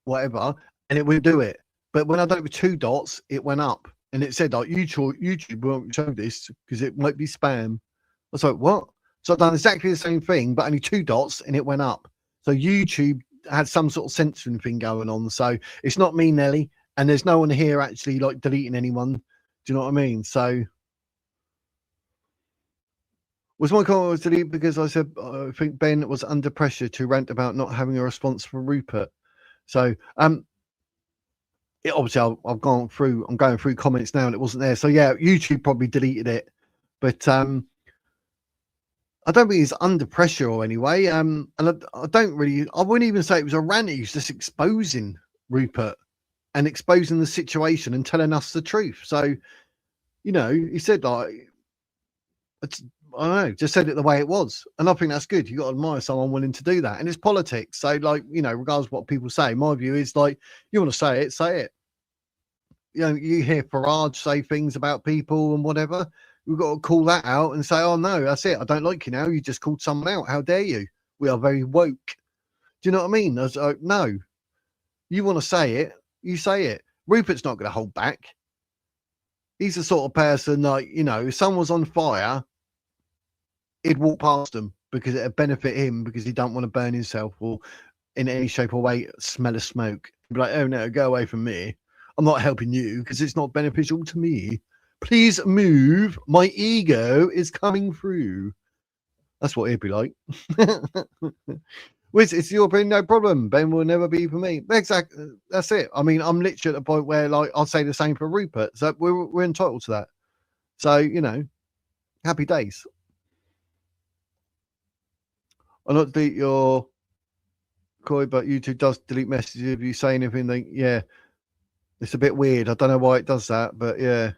whatever, and it would do it. But when I done it with 2 dots, it went up, and it said like YouTube won't show this because it might be spam. I was like, what? So I've done exactly the same thing, but only 2 dots, and it went up. So YouTube had some sort of censoring thing going on. So it's not me, Nelly, and there's no one here actually like deleting anyone. Do you know what I mean? So was my comment was deleted because I said I think Ben was under pressure to rant about not having a response for Rupert. So obviously I'm going through comments now and it wasn't there. So yeah, YouTube probably deleted it, but I don't think he's under pressure or anyway. And I wouldn't even say it was a rant. He's just exposing Rupert and exposing the situation and telling us the truth. So, you know, he said like, I don't know, just said it the way it was. And I think that's good. You got to admire someone willing to do that. And it's politics. So like, you know, regardless of what people say, my view is like, you want to say it, say it. You know, you hear Farage say things about people and whatever. We've got to call that out and say, oh no, that's it. I don't like you now. You just called someone out. How dare you? We are very woke. Do you know what I mean? I was like, no, you want to say it, you say it. Rupert's not going to hold back. He's the sort of person like, you know, if someone was on fire, he'd walk past them because it'd benefit him because he don't want to burn himself or in any shape or way smell of smoke. He'd be like, oh no, go away from me. I'm not helping you because it's not beneficial to me. Please move. My ego is coming through. That's what he'd be like. Which it's your opinion, no problem. Ben will never be for me. Exactly. That's it. I mean, I'm literally at the point where like I'll say the same for Rupert. So we're entitled to that. So, you know, happy days. I'll not delete your Coy, but YouTube does delete messages if you say anything. Yeah. It's a bit weird. I don't know why it does that, but yeah.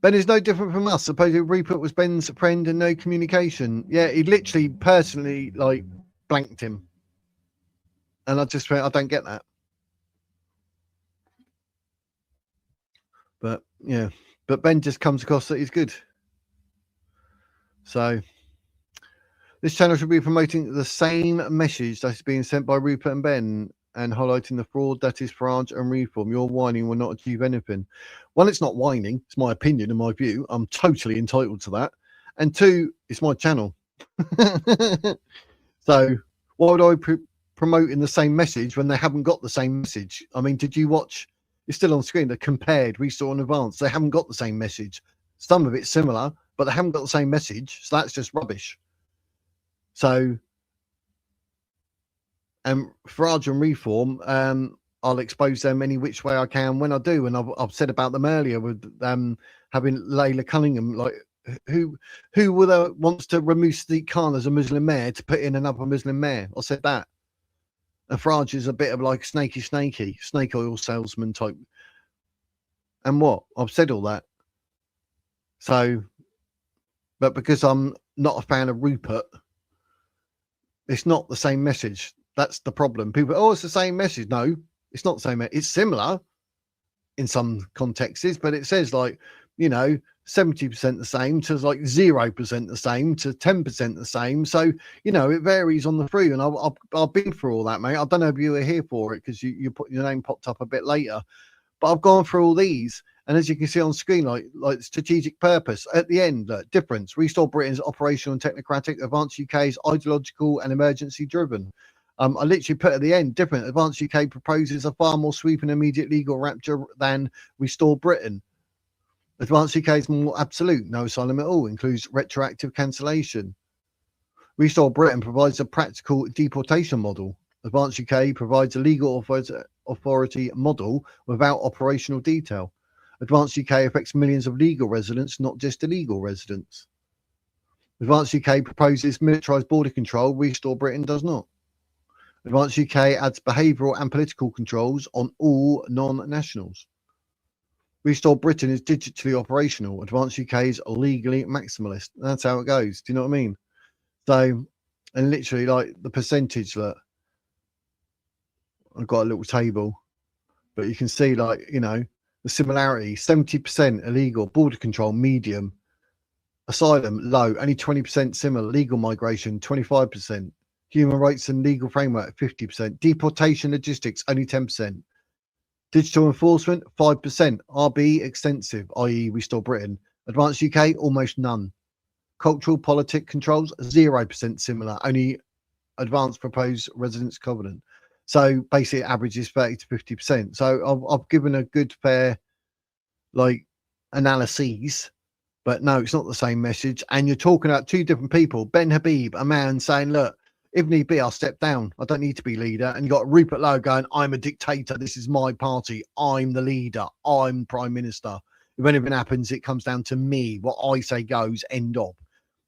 Ben is no different from us. Supposedly Rupert was Ben's friend and no communication. Yeah, he literally personally like blanked him. And I just went, I don't get that. But yeah. But Ben just comes across that he's good. So this channel should be promoting the same message that's being sent by Rupert and Ben and highlighting the fraud that is Farage and Reform. Your whining will not achieve anything. One, it's not whining. It's my opinion and my view. I'm totally entitled to that. And 2, it's my channel. So why would I promote in the same message when they haven't got the same message? I mean, did you watch? It's still on screen. They're compared, restore and advance. They haven't got the same message. Some of it's similar, but they haven't got the same message. So that's just rubbish. So, Farage and Reform, I'll expose them any which way I can when I do. And I've said about them earlier with having Layla Cunningham, like who wants to remove Sadiq Khan as a Muslim mayor to put in another Muslim mayor? I said that. And Farage is a bit of like snake oil salesman type. And what? I've said all that. So, but because I'm not a fan of Rupert, it's not the same message. That's the problem. People, oh, it's the same message. No, it's not the same. It's similar in some contexts, but it says like, you know, 70% the same to like 0% the same to 10% the same. So, you know, it varies on the through. And I've been through all that, mate. I don't know if you were here for it because you put your name popped up a bit later, but I've gone through all these. And as you can see on screen, like strategic purpose at the end, difference, restore Britain's operational and technocratic, advance UK's ideological and emergency driven. I literally put at the end, different, advance UK proposes a far more sweeping immediate legal rapture than restore Britain. Advance UK is more absolute, no asylum at all, includes retroactive cancellation. Restore Britain provides a practical deportation model. Advance UK provides a legal authority model without operational detail. Advance UK affects millions of legal residents, not just illegal residents. Advance UK proposes militarised border control. Restore Britain does not. Advance UK adds behavioural and political controls on all non-nationals. Restore Britain is digitally operational. Advanced UK is legally maximalist. That's how it goes. Do you know what I mean? So, and literally, like the percentage that I've got a little table, but you can see, like, you know, the similarity: 70% illegal, border control medium, asylum low, only 20% similar, legal migration 25%, human rights and legal framework 50%, deportation logistics only 10%. Digital enforcement, 5%. RB, extensive, i.e. Restore Britain. Advanced UK, almost none. Cultural politic controls, 0% similar. Only advanced proposed residence covenant. So basically, it averages 30 to 50%. So I've given a good, fair, like, analyses, but no, it's not the same message. And you're talking about two different people. Ben Habib, a man saying, look, if need be, I'll step down. I don't need to be leader. And you got Rupert Lowe going, I'm a dictator. This is my party. I'm the leader. I'm prime minister. If anything happens, it comes down to me. What I say goes, end of.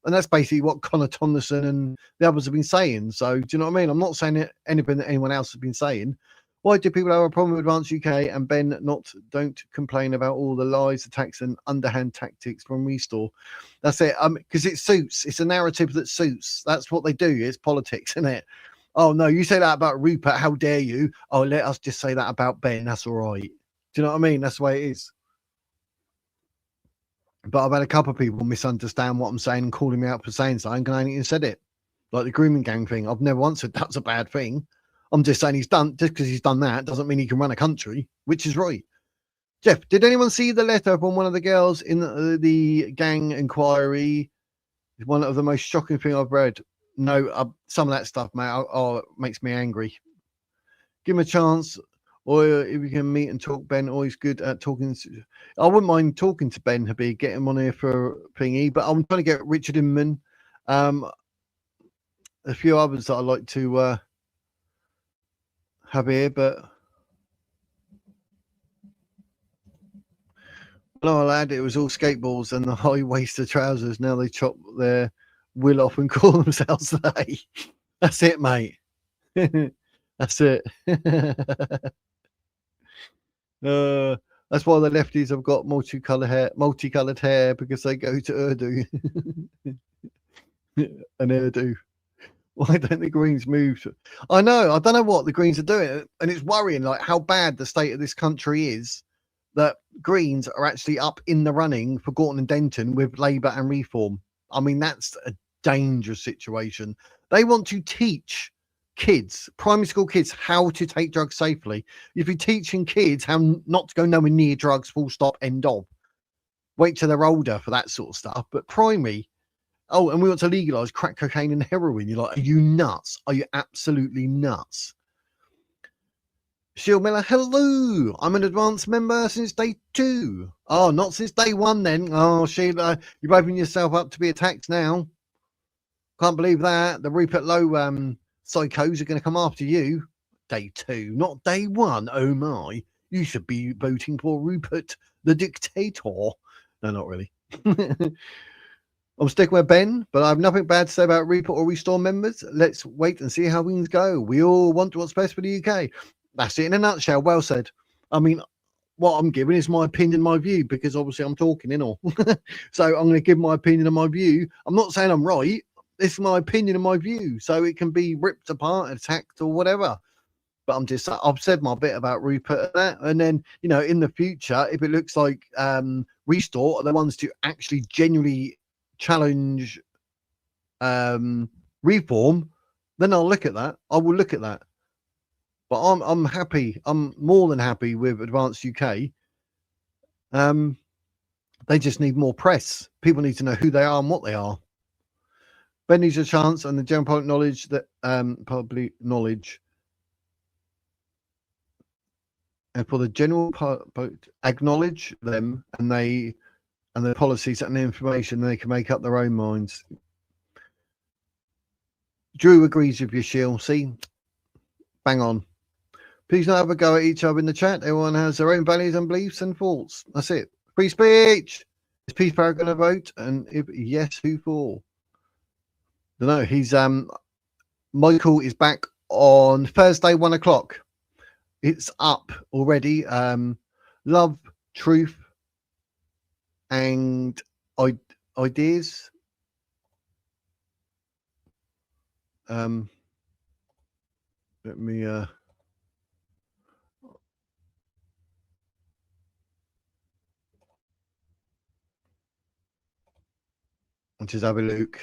And that's basically what Connor Tomlinson and the others have been saying. So, do you know what I mean? I'm not saying anything that anyone else has been saying. Why do people have a problem with Advanced UK and Ben don't complain about all the lies, attacks, and underhand tactics from Restore? That's it. Because it suits. It's a narrative that suits. That's what they do. It's politics, isn't it? Oh no, you say that about Rupert. How dare you? Oh, let us just say that about Ben. That's all right. Do you know what I mean? That's the way it is. But I've had a couple of people misunderstand what I'm saying and calling me out for saying something, and I ain't even said it. Like the grooming gang thing. I've never once said that's a bad thing. I'm just saying just because he's done that doesn't mean he can run a country, which is right. Jeff, did anyone see the letter from one of the girls in the gang inquiry? One of the most shocking thing I've read. No, some of that stuff, mate, it makes me angry. Give him a chance, or if we can meet and talk, Ben, always good at talking. I wouldn't mind talking to Ben Habib, get him on here for thingy, but I'm trying to get Richard Inman, a few others that I'd like to have here, but no, lad, it was all skateboards and the high-waisted trousers. Now they chop their will off and call themselves they. That's it, mate. That's it. That's why the lefties have got multicolored hair because they go to Urdu. An Urdu. Why don't the Greens move? I know. I don't know what the Greens are doing, and it's worrying, like how bad the state of this country is. That Greens are actually up in the running for Gorton and Denton with Labour and Reform. I mean, that's a dangerous situation. They want to teach kids, primary school kids, how to take drugs safely. If you're teaching kids how not to go nowhere near drugs, full stop, end of. Wait till they're older for that sort of stuff. But primary, oh, and we want to legalise crack cocaine and heroin. You're like, are you nuts? Are you absolutely nuts? Shield Miller, hello. I'm an advanced member since day 2. Oh, not since day 1 then. Oh, Sheila, you've opened yourself up to be attacked now. Can't believe that. The Rupert Lowe psychos are going to come after you. Day 2, not day 1. Oh my. You should be voting for Rupert, the dictator. No, not really. I'm sticking with Ben, but I have nothing bad to say about Rupert or Restore members. Let's wait and see how things go. We all want what's best for the UK. That's it in a nutshell. Well said. I mean, what I'm giving is my opinion, my view, because obviously I'm talking in all. So I'm going to give my opinion and my view. I'm not saying I'm right. It's my opinion and my view. So it can be ripped apart, attacked, or whatever. But I've said my bit about Rupert and that. And then, you know, in the future, if it looks like Restore are the ones to actually genuinely challenge Reform, then I'll look at that. I will look at that. But I'm happy. I'm more than happy with Advanced UK. They just need more press. People need to know who they are and what they are. Ben needs a chance, and the general public knowledge that and for the general public acknowledge them and their policies and the information, they can make up their own minds. Drew agrees with you, Shield. See, bang on. Please don't have a go at each other in the chat. Everyone has their own values and beliefs and thoughts. That's it. Free speech. Is Peace Power going to vote? And if yes, who for? Don't know. He's Michael is back on Thursday, 1 o'clock. It's up already. Love, truth, and ideas. Let me just have a look.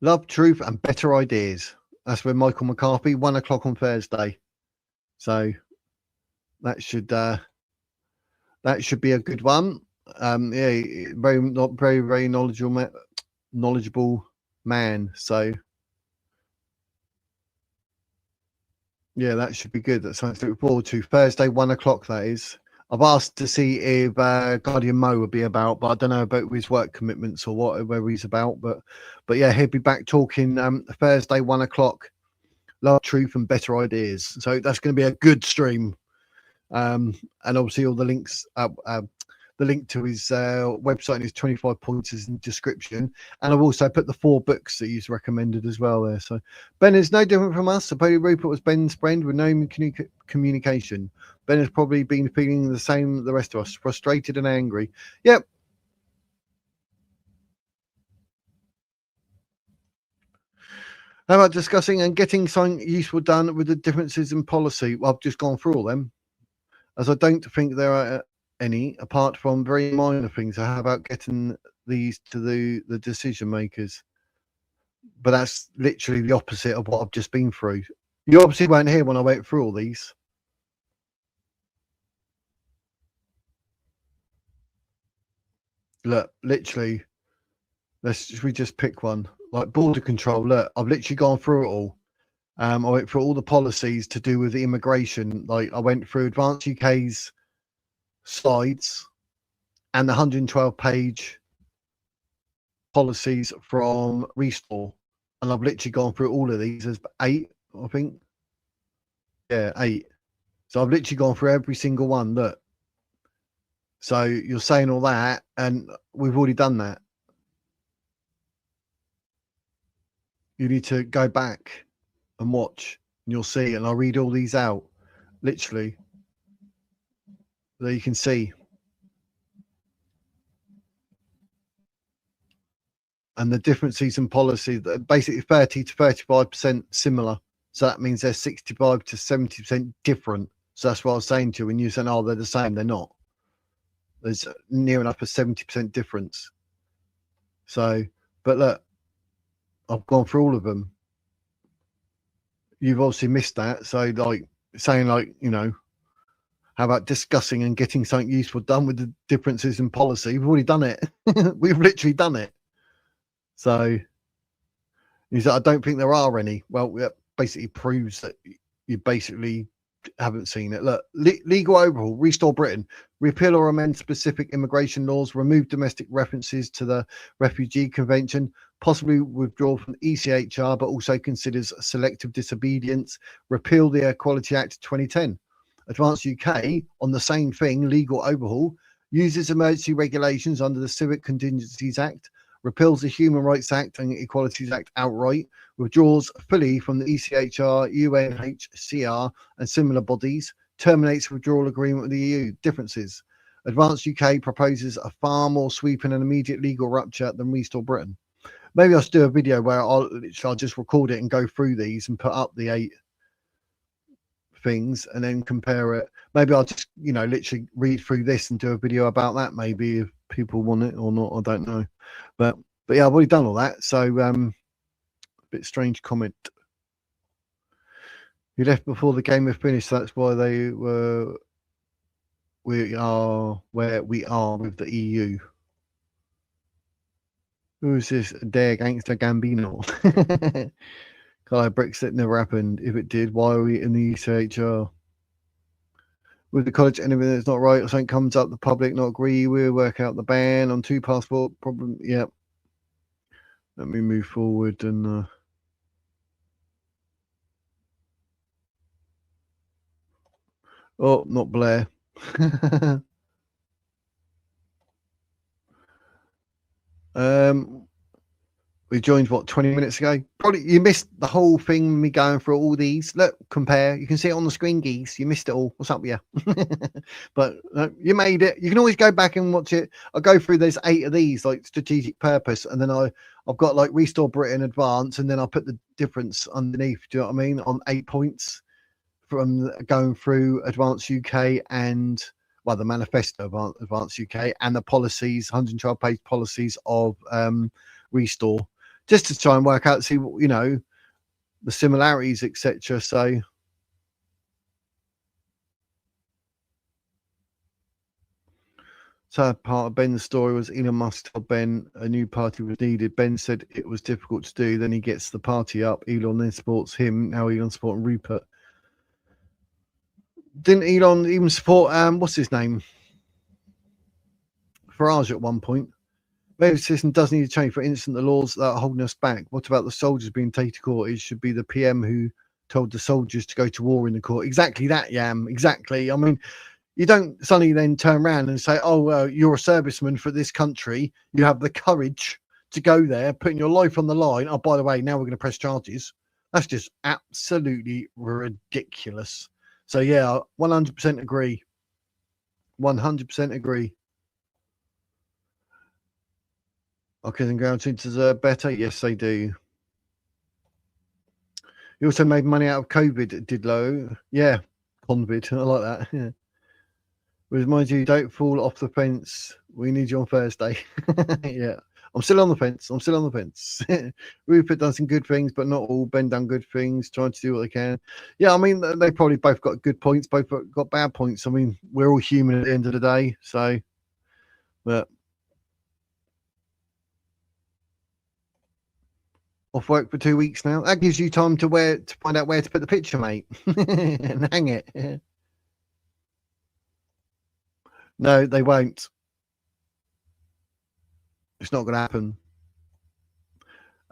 Love, Truth, and Better Ideas. That's with Michael McCarthy, 1:00 on Thursday. So that should be a good one. Yeah, very knowledgeable man. So yeah, that should be good. That's something to look forward to. Thursday, 1:00. That is. I've asked to see if Guardian Mo would be about, but I don't know about his work commitments or whether he's about. But yeah, he'll be back talking Thursday, 1:00. Love, Truth, and Better Ideas. So that's going to be a good stream. And obviously all the links, the link to his website and his 25 pointers in the description. And I've also put the 4 books that he's recommended as well there. So Ben is no different from us. Supposedly Rupert was Ben's friend with no communication. Ben has probably been feeling the same the rest of us, frustrated and angry. Yep. How about discussing and getting something useful done with the differences in policy? Well, I've just gone through all them, as I don't think there are any, apart from very minor things. How about getting these to the decision makers? But that's literally the opposite of what I've just been through. You obviously weren't here when I went through all these. Look, literally, we just pick one. Like border control. Look, I've literally gone through it all. I went through all the policies to do with the immigration. Like I went through Advanced UK's slides and the 112-page policies from Restore, and I've literally gone through all of these. There's 8, I think. Yeah, 8. So I've literally gone through every single one. Look. So you're saying all that, and we've already done that. You need to go back and watch, and you'll see. And I'll read all these out, literally. There you can see. And the differences in policy, basically 30 to 35% similar. So that means they're 65 to 70% different. So that's what I was saying to you when you said, oh, they're the same. They're not. There's near enough a 70% difference. So, but look, I've gone through all of them. You've obviously missed that. So, like, saying, like, you know, how about discussing and getting something useful done with the differences in policy? We've already done it. We've literally done it. So, he said, I don't think there are any. Well, it basically proves that you basically haven't seen it. Look, legal overhaul, restore Britain, repeal or amend specific immigration laws, remove domestic references to the Refugee Convention, possibly withdraw from the ECHR, but also considers selective disobedience, repeal the Equality Act 2010. Advance UK on the same thing, legal overhaul, uses emergency regulations under the Civic Contingencies Act, repeals the Human Rights Act and Equalities Act outright, withdraws fully from the ECHR, UNHCR, and similar bodies, terminates withdrawal agreement with the EU. Differences. Advance UK proposes a far more sweeping and immediate legal rupture than Restore Britain. Maybe I'll do a video where I'll just record it and go through these and put up the 8 things and then compare it. Maybe I'll just, you know, literally read through this and do a video about that, maybe, if people want it or not, I don't know. But yeah, I've already done all that. So a bit strange comment. You left before the game was finished, so that's why we are where we are with the EU. Who's this dare gangster Gambino? Brexit never happened. If it did, why are we in the ECHR? With the college, anything that's not right or something comes up, the public not agree, we'll work out the ban on 2 passport problem. Yeah. Let me move forward and oh, not Blair. We joined what 20 minutes ago. Probably you missed the whole thing. Me going through all these. Look, compare. You can see it on the screen, geese. You missed it all. What's up with you? But you made it. You can always go back and watch it. I go through. There's 8 of these, like strategic purpose, and then I've got like restore Britain advance, and then I put the difference underneath. Do you know what I mean? On 8 points from going through advance UK and well, the manifesto advance UK and the policies, 112-page policies of restore, just to try and work out, see what the similarities, etc. So part of Ben's story was Elon Musk told Ben a new party was needed. Ben said it was difficult to do. Then he gets the party up. Elon then supports him. Now Elon supporting Rupert. Didn't Elon even support what's his name? Farage at one point. Maybe the system does need to change. For instance, the laws that are holding us back. What about the soldiers being taken to court? It should be the PM who told the soldiers to go to war in the court. Exactly that, Yam. Exactly. I mean, you don't suddenly then turn around and say, oh, you're a serviceman for this country. You have the courage to go there, putting your life on the line. Oh, by the way, now we're going to press charges. That's just absolutely ridiculous. So, yeah, 100% agree. 100% agree. Okay, then ground to deserve better. Yes, they do. You also made money out of COVID, did Low? Yeah, COVID. I like that. Yeah. Remind you, don't fall off the fence. We need you on Thursday. Yeah, I'm still on the fence. I'm still on the fence. Rupert done some good things, but not all. Ben done good things, trying to do what they can. Yeah, I mean, they probably both got good points, both got bad points. I mean, we're all human at the end of the day. So, but off work for 2 weeks now. That gives you time to find out where to put the picture, mate, and hang it. No, they won't. It's not going to happen.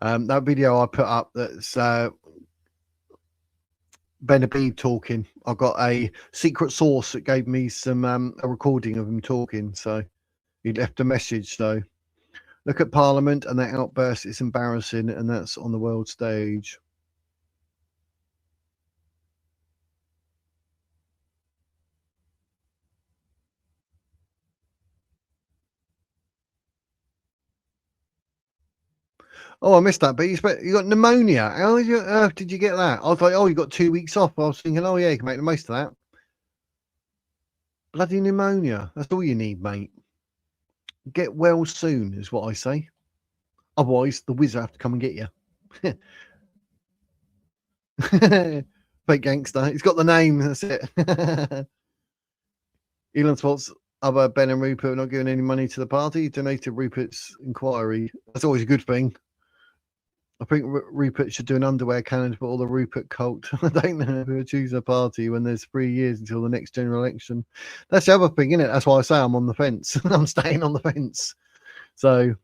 That video I put up, that's Ben Habib talking. I got a secret source that gave me some a recording of him talking. So he left a message. So look at Parliament and that outburst. It's embarrassing, and that's on the world stage. Oh, I missed that. But you got pneumonia. How did you get that? I was like, oh, you got 2 weeks off. I was thinking, oh yeah, you can make the most of that. Bloody pneumonia. That's all you need, mate. Get well soon, is what I say. Otherwise, the wizard have to come and get you. Fake gangster. He's got the name. That's it. Elon spots other Ben and Rupert not giving any money to the party. He donated Rupert's inquiry. That's always a good thing. I think Rupert should do an underwear cannon for all the Rupert cult. I don't know who would choose a party when there's 3 years until the next general election. That's the other thing, isn't it? That's why I say I'm on the fence. I'm staying on the fence. So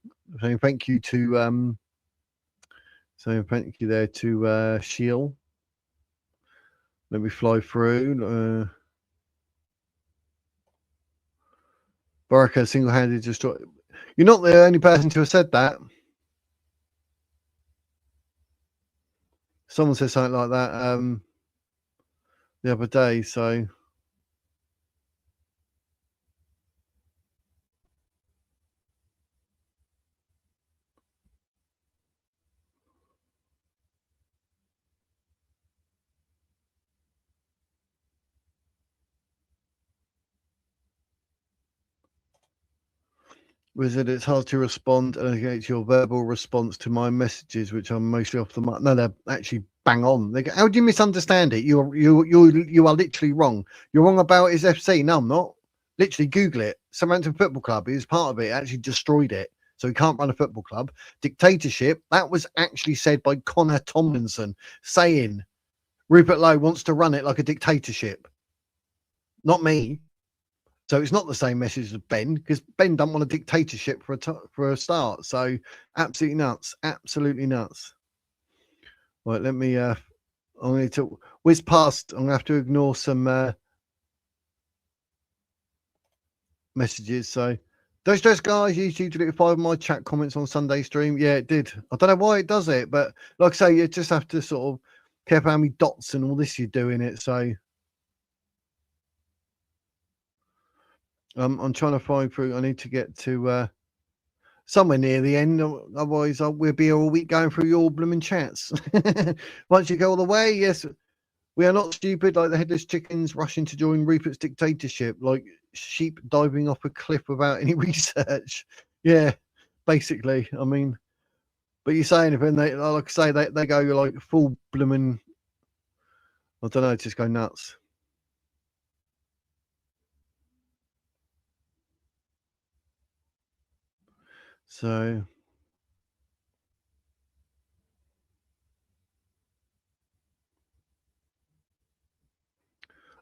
thank you to thank you there to Shield. Let me fly through. Baraka single-handed destroyed. You're not the only person to have said that. Someone said something like that the other day. So Wizard, it's hard to respond and get your verbal response to my messages, which are mostly off the mark. No, they're actually bang on. They go, how do you misunderstand it? You are literally wrong. You're wrong about his FC. No, I'm not. Literally, Google it. Southampton Football Club is part of it. Actually destroyed it, so he can't run a football club. Dictatorship. That was actually said by Connor Tomlinson, saying Rupert Lowe wants to run it like a dictatorship. Not me. So it's not the same message as Ben, because Ben don't want a dictatorship for a start. So absolutely nuts, absolutely nuts. Right, let me. I'm going to whiz past. I'm going to have to ignore some messages. So Don't stress, guys. YouTube deleted 5 of my chat comments on Sunday stream. Yeah, it did. I don't know why it does it, but like I say, you just have to sort of care how many dots and all this you do in it. So I'm trying to find through. I need to get to somewhere near the end. Otherwise, we'll be all week going through your blooming chats. Once you go all the way, yes, we are not stupid like the headless chickens rushing to join Rupert's dictatorship, like sheep diving off a cliff without any research. Yeah, basically. I mean, but you say anything, they like I say, they go like full blooming. I don't know, just go nuts. So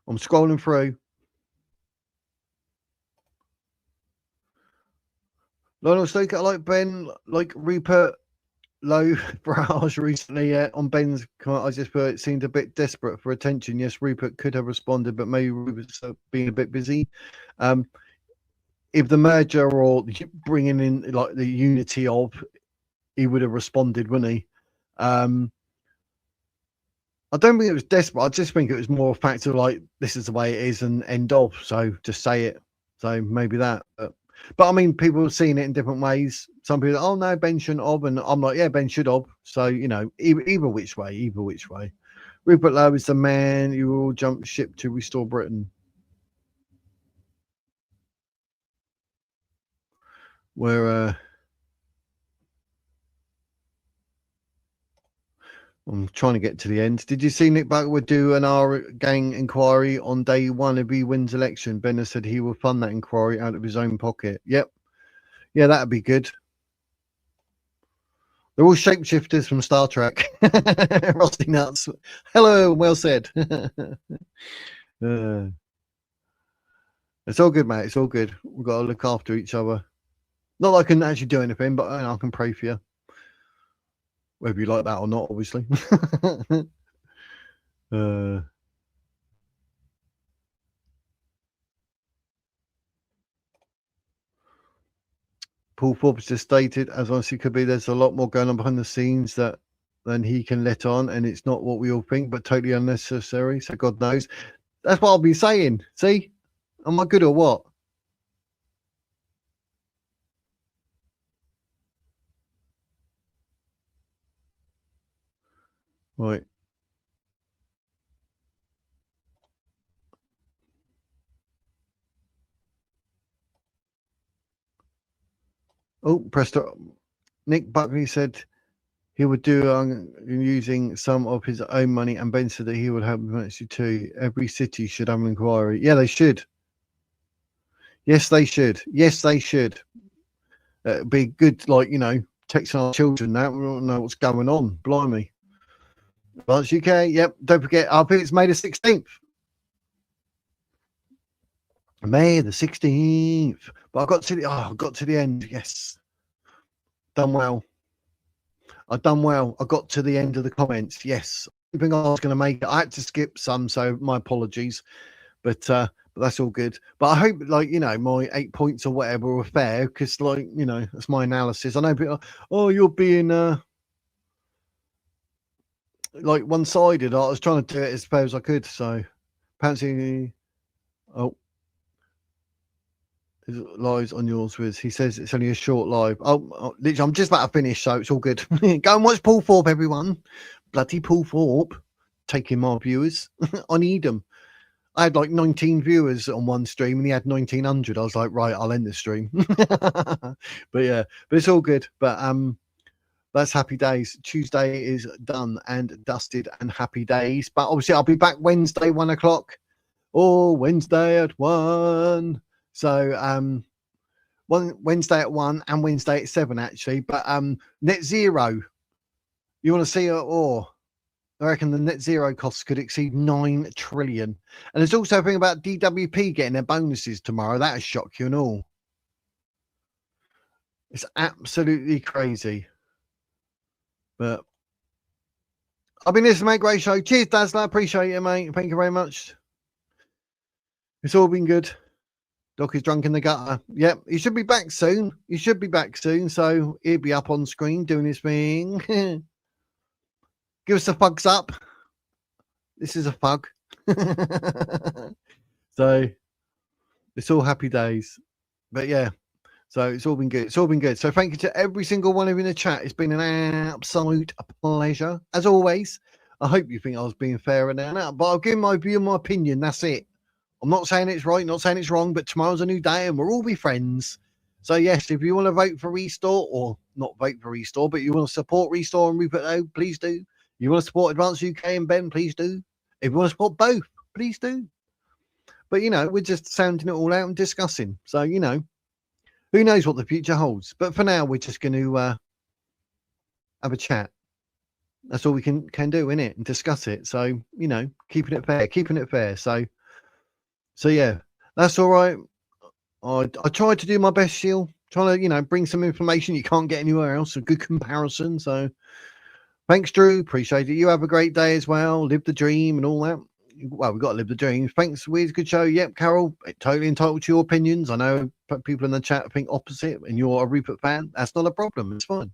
I'm scrolling through. Lionel Stoker, I like Ben, like Rupert low barrage recently on Ben's comment. I just thought it seemed a bit desperate for attention. Yes, Rupert could have responded, but maybe Rupert's being a bit busy. If the merger or bringing in like the unity of, he would have responded, wouldn't he? I don't think it was desperate. I just think it was more a fact of like, this is the way it is and end of. So just say it. So maybe that. But I mean, people have seen it in different ways. Some people, oh no, Ben shouldn't have. And I'm like, yeah, Ben should have. So, you know, either which way, either which way. Rupert Lowe is the man who will jump ship to restore Britain. Where I'm trying to get to the end. Did you see Nick Buck would do an R gang inquiry on day one if he wins election? Benner said he will fund that inquiry out of his own pocket. Yep. Yeah, that'd be good. They're all shapeshifters from Star Trek. Rusty nuts. Hello, well said. It's all good, mate. It's all good. We've got to look after each other. Not that I can actually do anything, but I can pray for you. Whether you like that or not, obviously. Paul Forbes just stated, as honestly could be, there's a lot more going on behind the scenes than he can let on, and it's not what we all think, but totally unnecessary. So God knows. That's what I'll be saying. See, am I good or what? Right. Oh, Presto. Nick Buckley said he would do using some of his own money, and Ben said that he would help eventually too. Every city should have an inquiry. Yeah, they should. Yes, they should. Yes, they should. It'd be good, like, you know, texting our children now. We don't know what's going on. Blimey. Advance UK. Yep. Don't forget, I think it's May the 16th. May the 16th. But I got to the end. Yes. Done well. I've done well. I got to the end of the comments. Yes. I think I was going to make it. I had to skip some, so my apologies. But that's all good. But I hope, like, you know, my 8 points or whatever were fair, because, like, you know, that's my analysis. I know people, oh, you're being like one-sided. I was trying to do it as fair as I could. So, Pansy, oh, his lies on yours with. He says it's only a short live. Oh, literally, I'm just about to finish, so it's all good. Go and watch Paul Thorpe, everyone. Bloody Paul Thorpe, taking my viewers. I need them. I had like 19 viewers on one stream, and he had 1900. I was like, right, I'll end the stream. But yeah, but it's all good. But that's happy days. Tuesday is done and dusted and happy days. But obviously, I'll be back Wednesday, 1 o'clock. Oh, Wednesday at 1. So Wednesday at 1 and Wednesday at 7 actually. But net zero. You want to see it? Or I reckon the net zero costs could exceed 9 trillion. And there's also a thing about DWP getting their bonuses tomorrow. That'll shock you and all. It's absolutely crazy. But I've been listening, mate. Great show. Cheers, Dazzler. Appreciate it, mate. Thank you very much. It's all been good. Doc is drunk in the gutter. Yep, he should be back soon. He should be back soon, so he'll be up on screen doing his thing. Give us a thumbs up. This is a fug. So it's all happy days. But yeah, so it's all been good. It's all been good. So thank you to every single one of you in the chat. It's been an absolute pleasure. As always, I hope you think I was being fairer than that, but I'll give my view and my opinion. That's it. I'm not saying it's right, not saying it's wrong, but tomorrow's a new day and we'll all be friends. So yes, if you want to vote for Restore, or not vote for Restore, but you want to support Restore and Rupert O, please do. You want to support Advance UK and Ben, please do. If you want to support both, please do. But, you know, we're just sounding it all out and discussing. So, you know, who knows what the future holds. But for now, we're just going to have a chat. That's all we can do, innit? And discuss it. So, you know, keeping it fair. So yeah, that's all right. I tried to do my best, Sheil. Trying to, you know, bring some information you can't get anywhere else. A good comparison. So thanks, Drew. Appreciate it. You have a great day as well. Live the dream and all that. Well, we've got to live the dream. Thanks, Wiz. Good show. Yep, Carol, totally entitled to your opinions. I know people in the chat think opposite and you're a Rupert fan. That's not a problem. It's fine.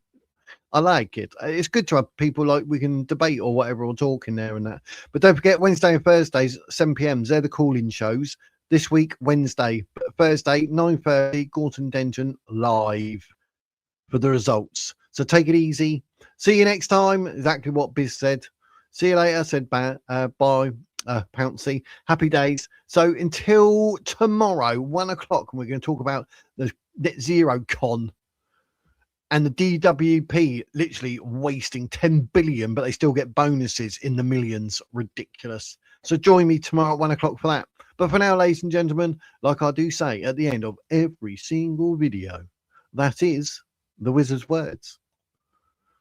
I like it. It's good to have people like we can debate or whatever or talk in there and that. But don't forget, Wednesday and Thursdays, 7 p.m. They're the call-in shows. This week, Wednesday, Thursday, 9:30, Gorton Denton live for the results. So take it easy. See you next time. Exactly what Biz said. See you later. Said bye. Pouncy. Happy days. So until tomorrow, 1 o'clock, and we're going to talk about the Net Zero Con. And the DWP literally wasting 10 billion, but they still get bonuses in the millions. Ridiculous. So join me tomorrow at 1 o'clock for that. But for now, ladies and gentlemen, like I do say at the end of every single video, that is the wizard's words.